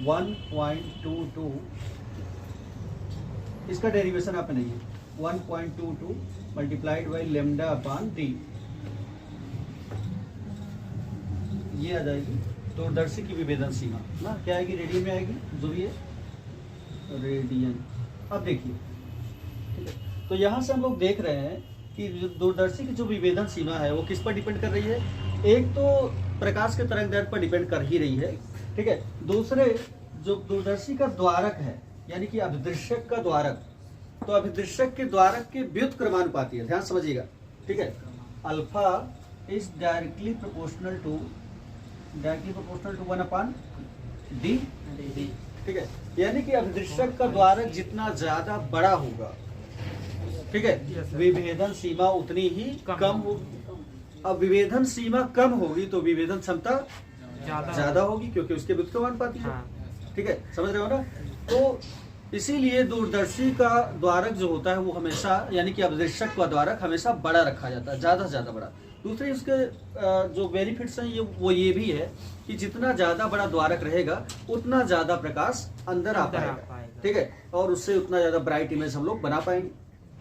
[SPEAKER 1] 1.22, इसका डेरिवेशन आप नहीं है, 1.22 multiplied by lambda upon D, ये आ जाएगी दूरदर्शी की विभेदन सीमा ना, क्या आएगी, रेडियन में आएगी, जो भी है रेडियन। अब देखिए, ठीक है, तो यहाँ से हम लोग देख रहे हैं कि दूरदर्शी की जो विभेदन सीमा है वो किस पर डिपेंड कर रही है, एक तो प्रकाश के तरंग दैर्घ्य पर डिपेंड कर ही रही है, ठीक है, दूसरे जो दूरदर्शी का द्वारक है यानी कि अभिदृश्यक का द्वारक, तो अभिदृश्यक के द्वारक के व्युत्क्रमानुपाती है, ध्यान समझिएगा, ठीक है, alpha is directly proportional to 1 upon D, ठीक है, यानी कि अभिदृश्यक का द्वारक जितना ज्यादा बड़ा होगा, ठीक है, विभेदन सीमा उतनी ही कम होगी। अब विभेदन सीमा कम होगी तो विभेदन क्षमता ज्यादा होगी क्योंकि उसके व्युत्क्रमानुपाती है, ठीक है, समझ रहे हो ना। तो इसीलिए दूरदर्शी का द्वारक जो होता है वो हमेशा, यानी कि अभिदृश्यक का द्वारक हमेशा बड़ा रखा जाता है, ज्यादा से ज्यादा बड़ा। दूसरे उसके जो बेनिफिट्स हैं ये भी है कि जितना ज्यादा बड़ा द्वारक रहेगा उतना ज्यादा प्रकाश अंदर आ पाएगा, ठीक है, और उससे उतना ज्यादा ब्राइट इमेज हम लोग बना पाएंगे,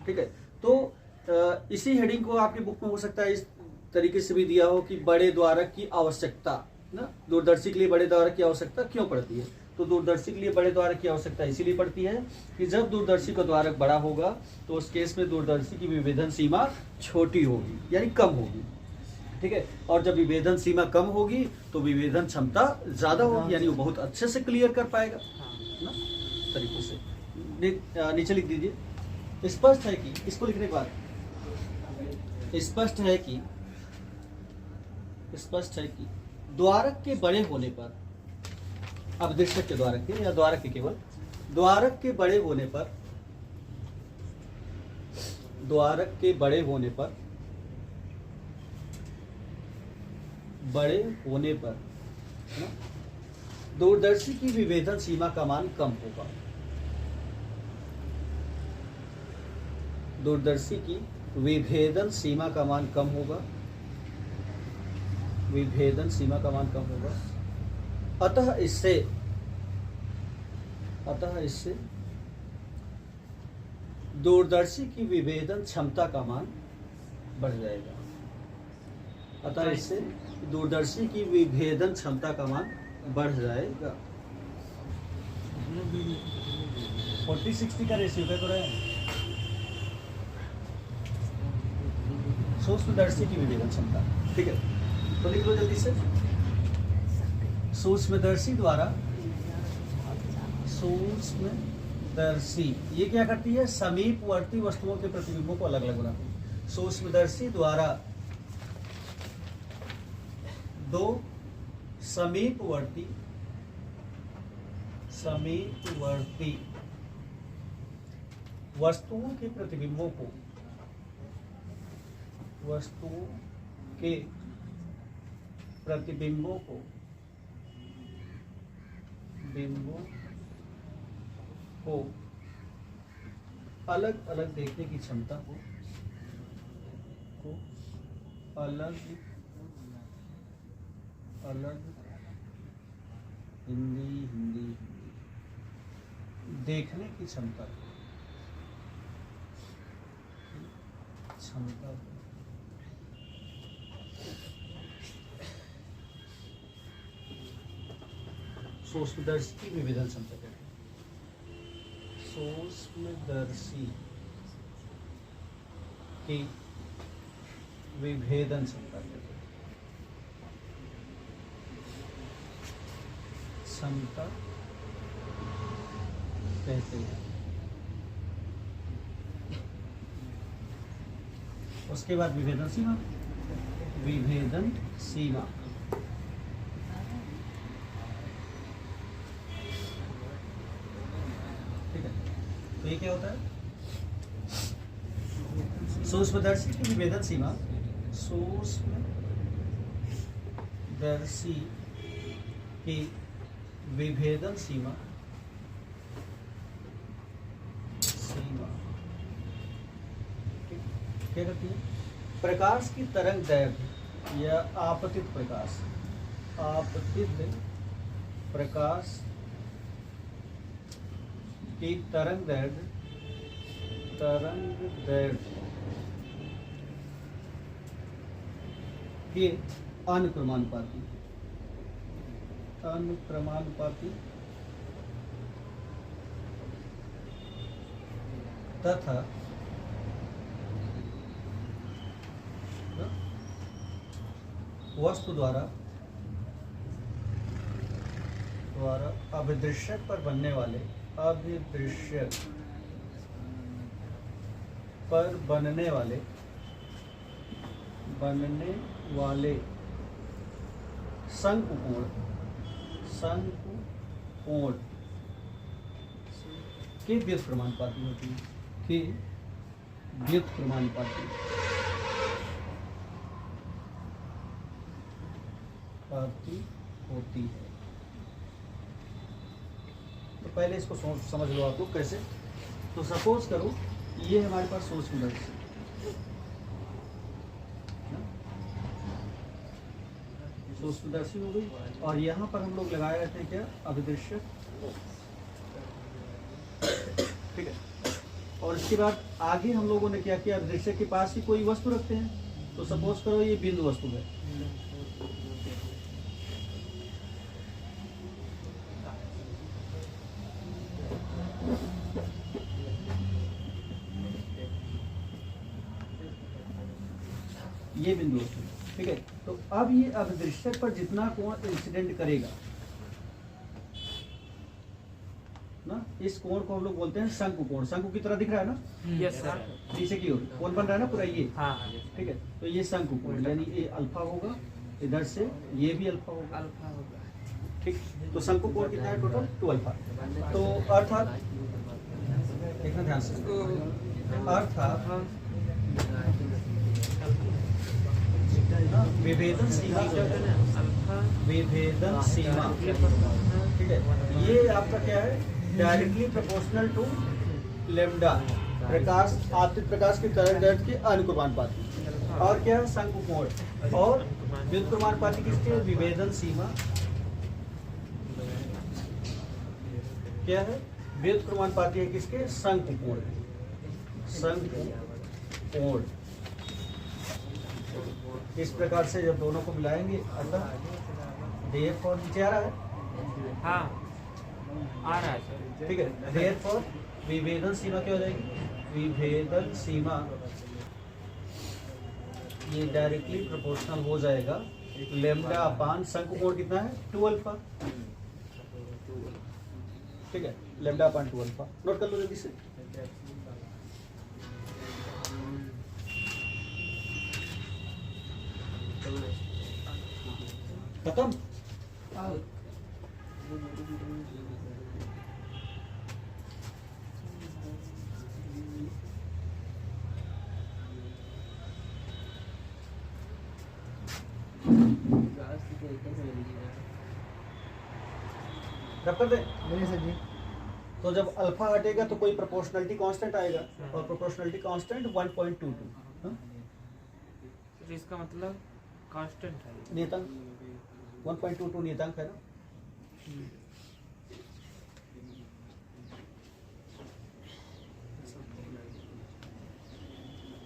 [SPEAKER 1] ठीक है। तो इसी हेडिंग को आपकी बुक में हो सकता है इस तरीके से भी दिया हो कि बड़े द्वारक की आवश्यकता ना, दूरदर्शी के लिए बड़े द्वारक की आवश्यकता क्यों पड़ती है। तो दूरदर्शी के लिए बड़े द्वारक की आवश्यकता इसीलिए पड़ती है कि जब दूरदर्शी का द्वारक बड़ा होगा तो उस केस में दूरदर्शी की विभेदन सीमा छोटी होगी यानी कम होगी, ठीक है। और जब विभेदन सीमा कम होगी तो विभेदन क्षमता ज्यादा होगी यानी वो बहुत अच्छे से क्लियर कर पाएगा ना तरीके से। नीचे लिख दीजिए, स्पष्ट है कि, इसको लिखने के बाद स्पष्ट है कि द्वारक के बड़े होने पर, अब दृश्यक के द्वारक के या द्वारक के केवल द्वारक के बड़े होने पर, द्वारक के बड़े होने पर है ना, दूरदर्शी की विभेदन सीमा का मान कम होगा। दूरदर्शी की विभेदन सीमा का मान कम होगा, विभेदन सीमा का मान कम होगा। अतः इससे दूरदर्शी की विभेदन क्षमता का मान बढ़ जाएगा। अतः इससे दूरदर्शी की विभेदन क्षमता का मान बढ़ जाएगा। 40-60 का रेशियो क्या तो रहा है। सूक्ष्मदर्शी की विभेदन क्षमता, ठीक है। तो लिख लो जल्दी से, सूक्ष्मदर्शी द्वारा, सूक्ष्मदर्शी ये क्या करती है, समीपवर्ती वस्तुओं के प्रतिबिंबों को अलग अलग बनाती है। सूक्ष्मदर्शी द्वारा दो समीपवर्ती वस्तुओं के प्रतिबिंबों को, वस्तुओं के प्रतिबिंबों को, बिंबों को अलग अलग देखने की क्षमता को अलग हिंदी देखने की क्षमता सूक्ष्मदर्शी की विभेदन क्षमता कहते हैं। सूक्ष्मदर्शी की विभेदन क्षमता कहते हैं। क्षमता कहते हैं। उसके बाद विभेदन सीमा, विभेदन सीमा तो ये क्या होता है, सूक्ष्मदर्शी की विभेदन सीमा, सूक्ष्मदर्शी की विभेदन सीमा क्या करती है, प्रकाश की तरंग दैर्घ्य या आपतित प्रकाश, प्रकाश की तरंग दैर्घ्य के अनुक्रमानुपाती तथा वस्तु द्वारा अभिदृश्यक पर बनने वाले शंकुकोण के व्युत्क्रमानुपाती होती है, के व्युत्क्रमानुपाती होती है। तो पहले इसको समझ लो आप लोग कैसे। तो सपोज करो ये हमारे पास सूक्ष्मदर्शी, सूक्ष्मदर्शी हो गई, और यहाँ पर हम लोग लगाए रहते हैं क्या, अभिदृश्यक, ठीक है। और इसके बाद आगे हम लोगों ने क्या किया, दृश्य के पास ही कोई वस्तु रखते हैं, तो सपोज करो ये बिंदु वस्तु है, ये बिंदु वस्तु, ठीक है। तो अब ये अभिदृश्य पर जितना कोण इंसिडेंट करेगा ना, इस कोण को हम लोग बोलते हैं शंकु कोण। शंकु की तरह दिख रहा है ना
[SPEAKER 2] यस सर।
[SPEAKER 1] नीचे की ओर कोण बन रहा है ना पूरा ये,
[SPEAKER 2] हाँ
[SPEAKER 1] ठीक है। तो ये शंकु कोण यानी ये अल्फा होगा, इधर से ये भी अल्फा होगा,
[SPEAKER 2] अल्फा होगा।
[SPEAKER 1] ठीक। तो शंकु कोण कितना है टोटल 2 अल्फा। तो अर्थात देखना ध्यान से, अर्थात विभेदन सीमा जो है,
[SPEAKER 2] अल्फा
[SPEAKER 1] विभेदन सीमा, ठीक है, ये आपका क्या है, डायरेक्टली प्रोपोर्शनल टू लेम्डा, प्रकाश आपतित प्रकाश के तरंगदैर्घ्य के अनुक्रमानुपाती। और क्या है, शंकु कोण। और व्युत्क्रमानुपाती किसके, विभेदन सीमा क्या है, व्युत्क्रमानुपाती है किसके, शंकु कोण, शंकु कोण। इस प्रकार से जब दोनों को मिलाएंगे, अतः देयरफॉर नीचे आ रहा है,
[SPEAKER 2] हाँ आ रहा है सर।
[SPEAKER 1] ठीक है। देयरफॉर विभेदन सीमा क्या हो जाएगी, विभेदन सीमा ये डायरेक्टली प्रोपोर्शनल हो जाएगा लेम्डा अपान शंकु कोण कितना है 2 अल्फा, ठीक है, लेम्डा अपान 2 अल्फा। नोट कर लो जल्दी से। खत्म। रब कर दे। तो जब अल्फा हटेगा तो कोई प्रोपोर्शनलिटी कांस्टेंट आएगा, और प्रोपोर्शनलिटी कांस्टेंट 1.22, हाँ?
[SPEAKER 2] तो इसका मतलब कांस्टेंट है।
[SPEAKER 1] नियतांक 1.22 नियतांक है ना।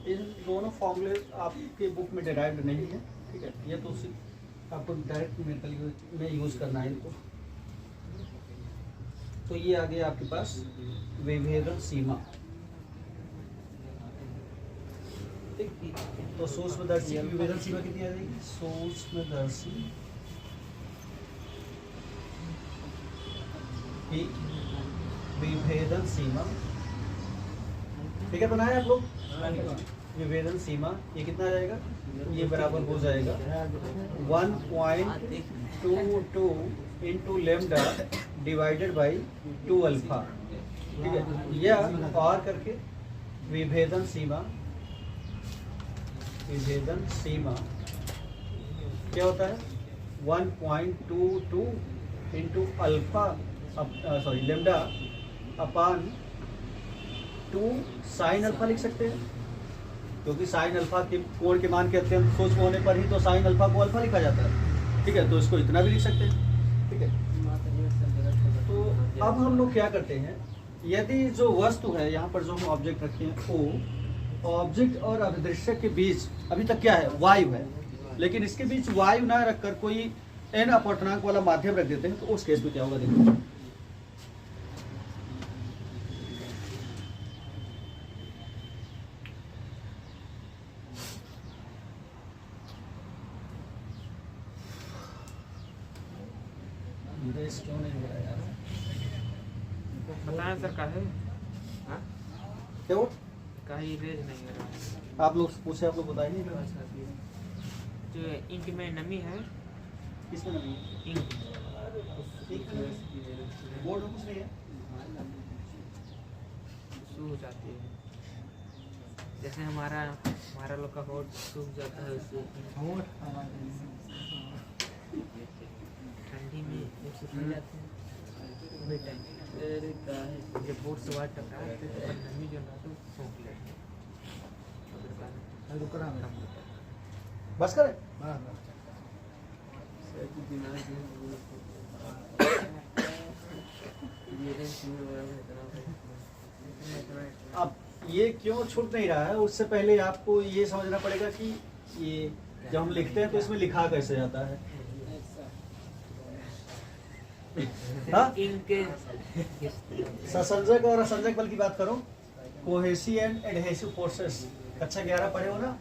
[SPEAKER 1] इन दोनों फॉर्मूले आपके बुक में डिराइव्ड नहीं है, ठीक है, ये तो सिर्फ आपको डायरेक्ट न्यूमेरिकल में यूज करना है इनको। तो ये आ गया आपके पास विभेदन सीमा, ठीक। तो सूक्ष्मदर्शी की विभेदन सीमा कितनी आ जाएगी, सूक्ष्मदर्शी की विभेदन सीमा, ठीक है, बनाए आप लोग। विभेदन सीमा ये कितना आ जाएगा, ये बराबर हो जाएगा 1.22 into lambda divided by 2 alpha, ठीक है। या और करके विभेदन सीमा, विभेदन सीमा क्या होता है 1.22 इंटू अल्फा, सॉरी लेम्डा अपान 2 साइन अल्फा लिख सकते हैं, क्योंकि साइन अल्फा के कोण के मान के अत्यंत सूक्ष्म होने पर ही तो साइन अल्फा को अल्फा लिखा जाता है, ठीक है। तो इसको इतना भी लिख सकते हैं, ठीक है। तो अब हम लोग क्या करते हैं, यदि जो वस्तु है यहाँ पर जो हम ऑब्जेक्ट रखे हैं ओ, ऑब्जेक्ट और अभिदृश्य के बीच अभी तक क्या है, वायु है, लेकिन इसके बीच वायु ना रखकर कोई एन अपवर्तनांक वाला माध्यम रख देते हैं, तो उस केस में क्या होगा देखो। क्यों नहीं हो रहा है यार,
[SPEAKER 2] बताएं सर का है, हाँ?
[SPEAKER 1] क्यों
[SPEAKER 2] का ही रेज नहीं हो रहा है।
[SPEAKER 1] आप लोग पूछे, आप लोग बताइए
[SPEAKER 2] जो इंक में नमी है,
[SPEAKER 1] किसमें नहीं है?
[SPEAKER 2] इंक
[SPEAKER 1] बोर्ड में कुछ नहीं है,
[SPEAKER 2] सूख जाती है, जैसे हमारा लोग का होठ सूख जाता है उससे। ठंडी में जब सूख जाते हैं वही टाइम जब बोर्ड से वाट टकरा है तो नमी जो ना तो सूख लेते हैं,
[SPEAKER 1] बस करें। अब ये क्यों छूट नहीं रहा है, उससे पहले आपको ये समझना पड़ेगा कि ये जब हम लिखते हैं तो इसमें लिखा कैसे जाता है। हाँ?
[SPEAKER 2] इनके
[SPEAKER 1] ससंजक और असंजक बल की बात करो, कोहेसिव एंड एडहेसिव फोर्सेस, कक्षा 11 पढ़े हो ना।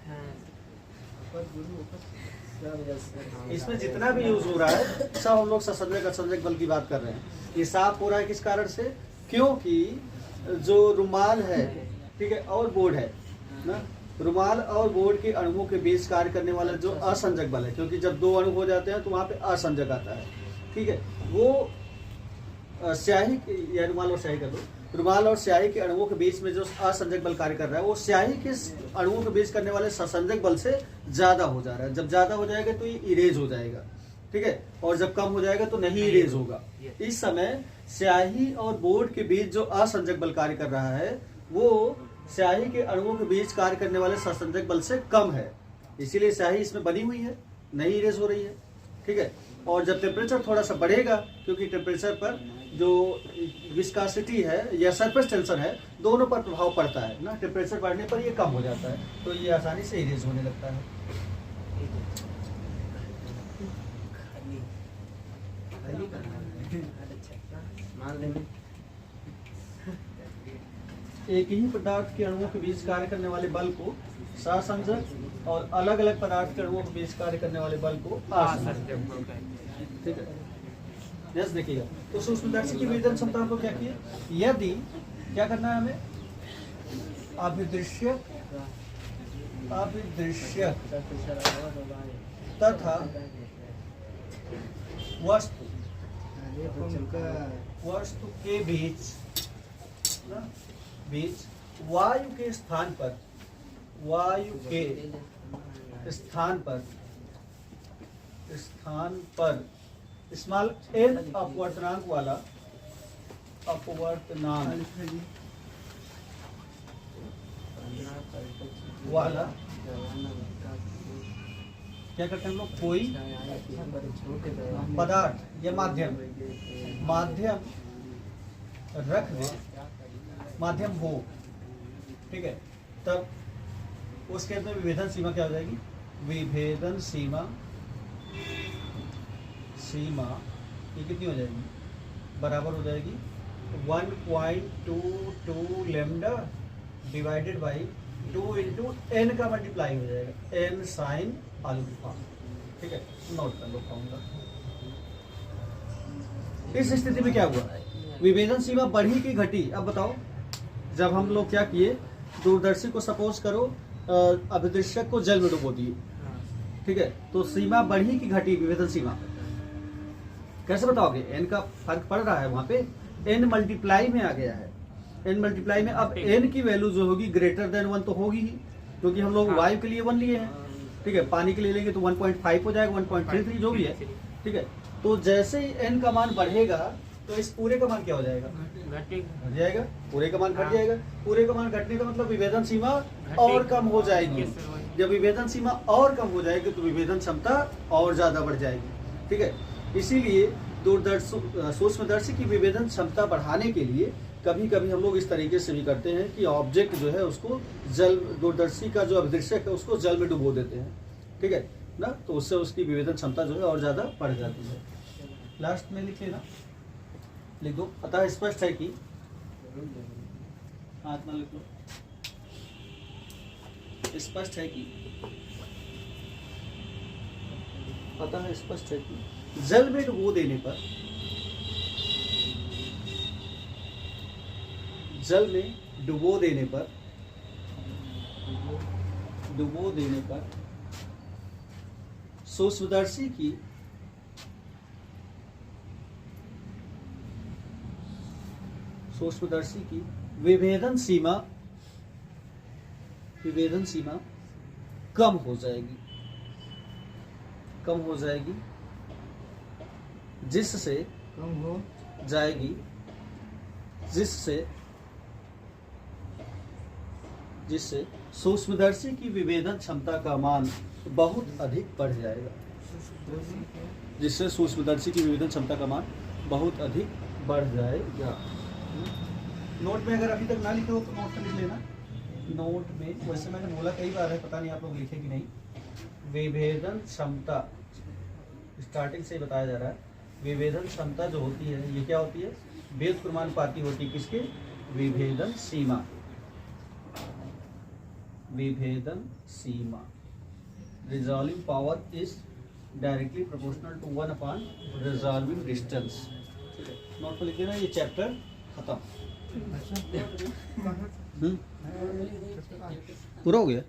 [SPEAKER 1] इसमें जितना भी यूज हो रहा है सब हम लोग ससंजक असंजक बल की बात कर रहे हैं। ये साफ हो रहा है किस कारण से, क्योंकि जो रुमाल है, ठीक है, और बोर्ड है ना, रुमाल और बोर्ड के अणुओं के बीच कार्य करने वाला जो असंजक बल है, क्योंकि जब दो अणु हो जाते हैं तो वहां पे असंजक आता है, ठीक है, वो स्याही या रुमाल और स्याही कर दो, रुमाल और स्याही के अणुओं के बीच में जो असंजक बल कार्य कर रहा है वो स्याही के अणुओं के बीच करने वाले ससंजक बल से ज्यादा हो जा रहा है। जब ज्यादा हो जाएगा तो ये इरेज हो जाएगा, ठीक है, और जब कम हो जाएगा तो नहीं इरेज होगा। इस समय स्याही और बोर्ड के बीच जो असंजक बल कार्य कर रहा है वो स्याही के अणुओं के बीच कार्य करने वाले ससंजक बल से कम है, इसीलिए स्याही इसमें बनी हुई है, नहीं इरेज हो रही है, ठीक है। और जब टेम्परेचर थोड़ा सा बढ़ेगा, क्योंकि टेम्परेचर पर जो विस्कोसिटी है या सरफेस टेंशन है दोनों पर प्रभाव पड़ता है ना, टेम्परेचर बढ़ने पर ये कम हो जाता है, तो ये आसानी से इरेज होने लगता है। एक ही पदार्थ के अणुओं के बीच कार्य करने वाले बल को ससंजक और अलग अलग पदार्थ के अणुओं के बीच कार्य करने वाले बल को असंजक, ठीक है। यस, देखिएगा तो सूक्ष्मदर्शी की विवेचन क्षमता को क्या किए, यदि क्या करना है हमें, अभिदृश्य तथा वस्तु के बीच वायु के स्थान पर स्मॉल एन अपवर्तनांक वाला क्या करते हैं हम लोग, कोई पदार्थ या माध्यम रख दे, माध्यम हो, ठीक है, तब उसके अंदर विभेदन सीमा क्या हो जाएगी, विभेदन सीमा ये कितनी हो जाएगी, बराबर हो जाएगी 1.22 lambda divided by 2 into N का मल्टीप्लाई हो जाएगा, एन साइन अल्फा, ठीक है, नोट कर लो कहूँगा। इस स्थिति में क्या हुआ, विभेदन सीमा बढ़ी कि घटी। अब बताओ, जब हम लोग क्या किए, दूरदर्शी को सपोज करो अभिदृश्यक को जल में डुबो दिए, ठीक है, तो सीमा बढ़ी कि घटी, विभेदन सीमा कैसे बताओगे, एन का फर्क पड़ रहा है वहां पे, एन मल्टीप्लाई में आ गया है, एन मल्टीप्लाई में अब एन की वैल्यू जो होगी ग्रेटर देन 1 तो होगी ही, क्योंकि हम लोग वायु के लिए 1 लिए हैं, ठीक है, पानी के लिए लेंगे तो 1.5 हो जाएगा, 1.33 जो भी है, ठीक है। तो जैसे ही एन का मान बढ़ेगा तो इस पूरे का मान क्या हो जाएगा, घट जाएगा, पूरे का मान घट जाएगा, पूरे का मान घटने का मतलब विभेदन सीमा और कम हो जाएगी। जब विभेदन सीमा और कम हो जाएगी तो विभेदन क्षमता और ज्यादा बढ़ जाएगी, ठीक है। इसीलिए सूक्ष्मदर्शी की विभेदन क्षमता बढ़ाने के लिए कभी कभी हम लोग इस तरीके से भी करते हैं कि ऑब्जेक्ट जो है उसको जल, दूरदर्शी का जो अभिदृश्यक है उसको जल में डुबो देते हैं, ठीक है ना, तो उससे उसकी विभेदन क्षमता जो है और ज्यादा बढ़ जाती है। लास्ट में लिख लेना, लिख दो, अतः स्पष्ट है कि, हाथ में लिख लो, स्पष्ट है कि, अतः स्पष्ट है कि जल में डुबो देने पर, जल में डुबो देने पर सूक्ष्मदर्शी की विभेदन सीमा कम हो जाएगी, जिससे सूक्ष्मदर्शी की विभेदन क्षमता का मान बहुत अधिक बढ़ जाएगा, जिससे सूक्ष्मदर्शी की विभेदन क्षमता का मान बहुत अधिक बढ़ जाएगा। नोट में अगर अभी तक ना लिखे हो तो नोट में लिख लेना। नोट में, वैसे मैंने बोला कई बार है, पता नहीं आप लोग लिखे कि नहीं। विभेदन क्षमता स्टार्टिंग से ही बताया जा रहा है। विभेदन क्षमता जो होती है ये क्या होती है? व्युत्क्रमानुपाती होती है किसके? विभेदन सीमा। विभेदन सीमा। Resolving power is directly proportional to 1 upon resolving distance. Note पर लिख देना, ये चैप्टर खत्म। पूरा हो गया।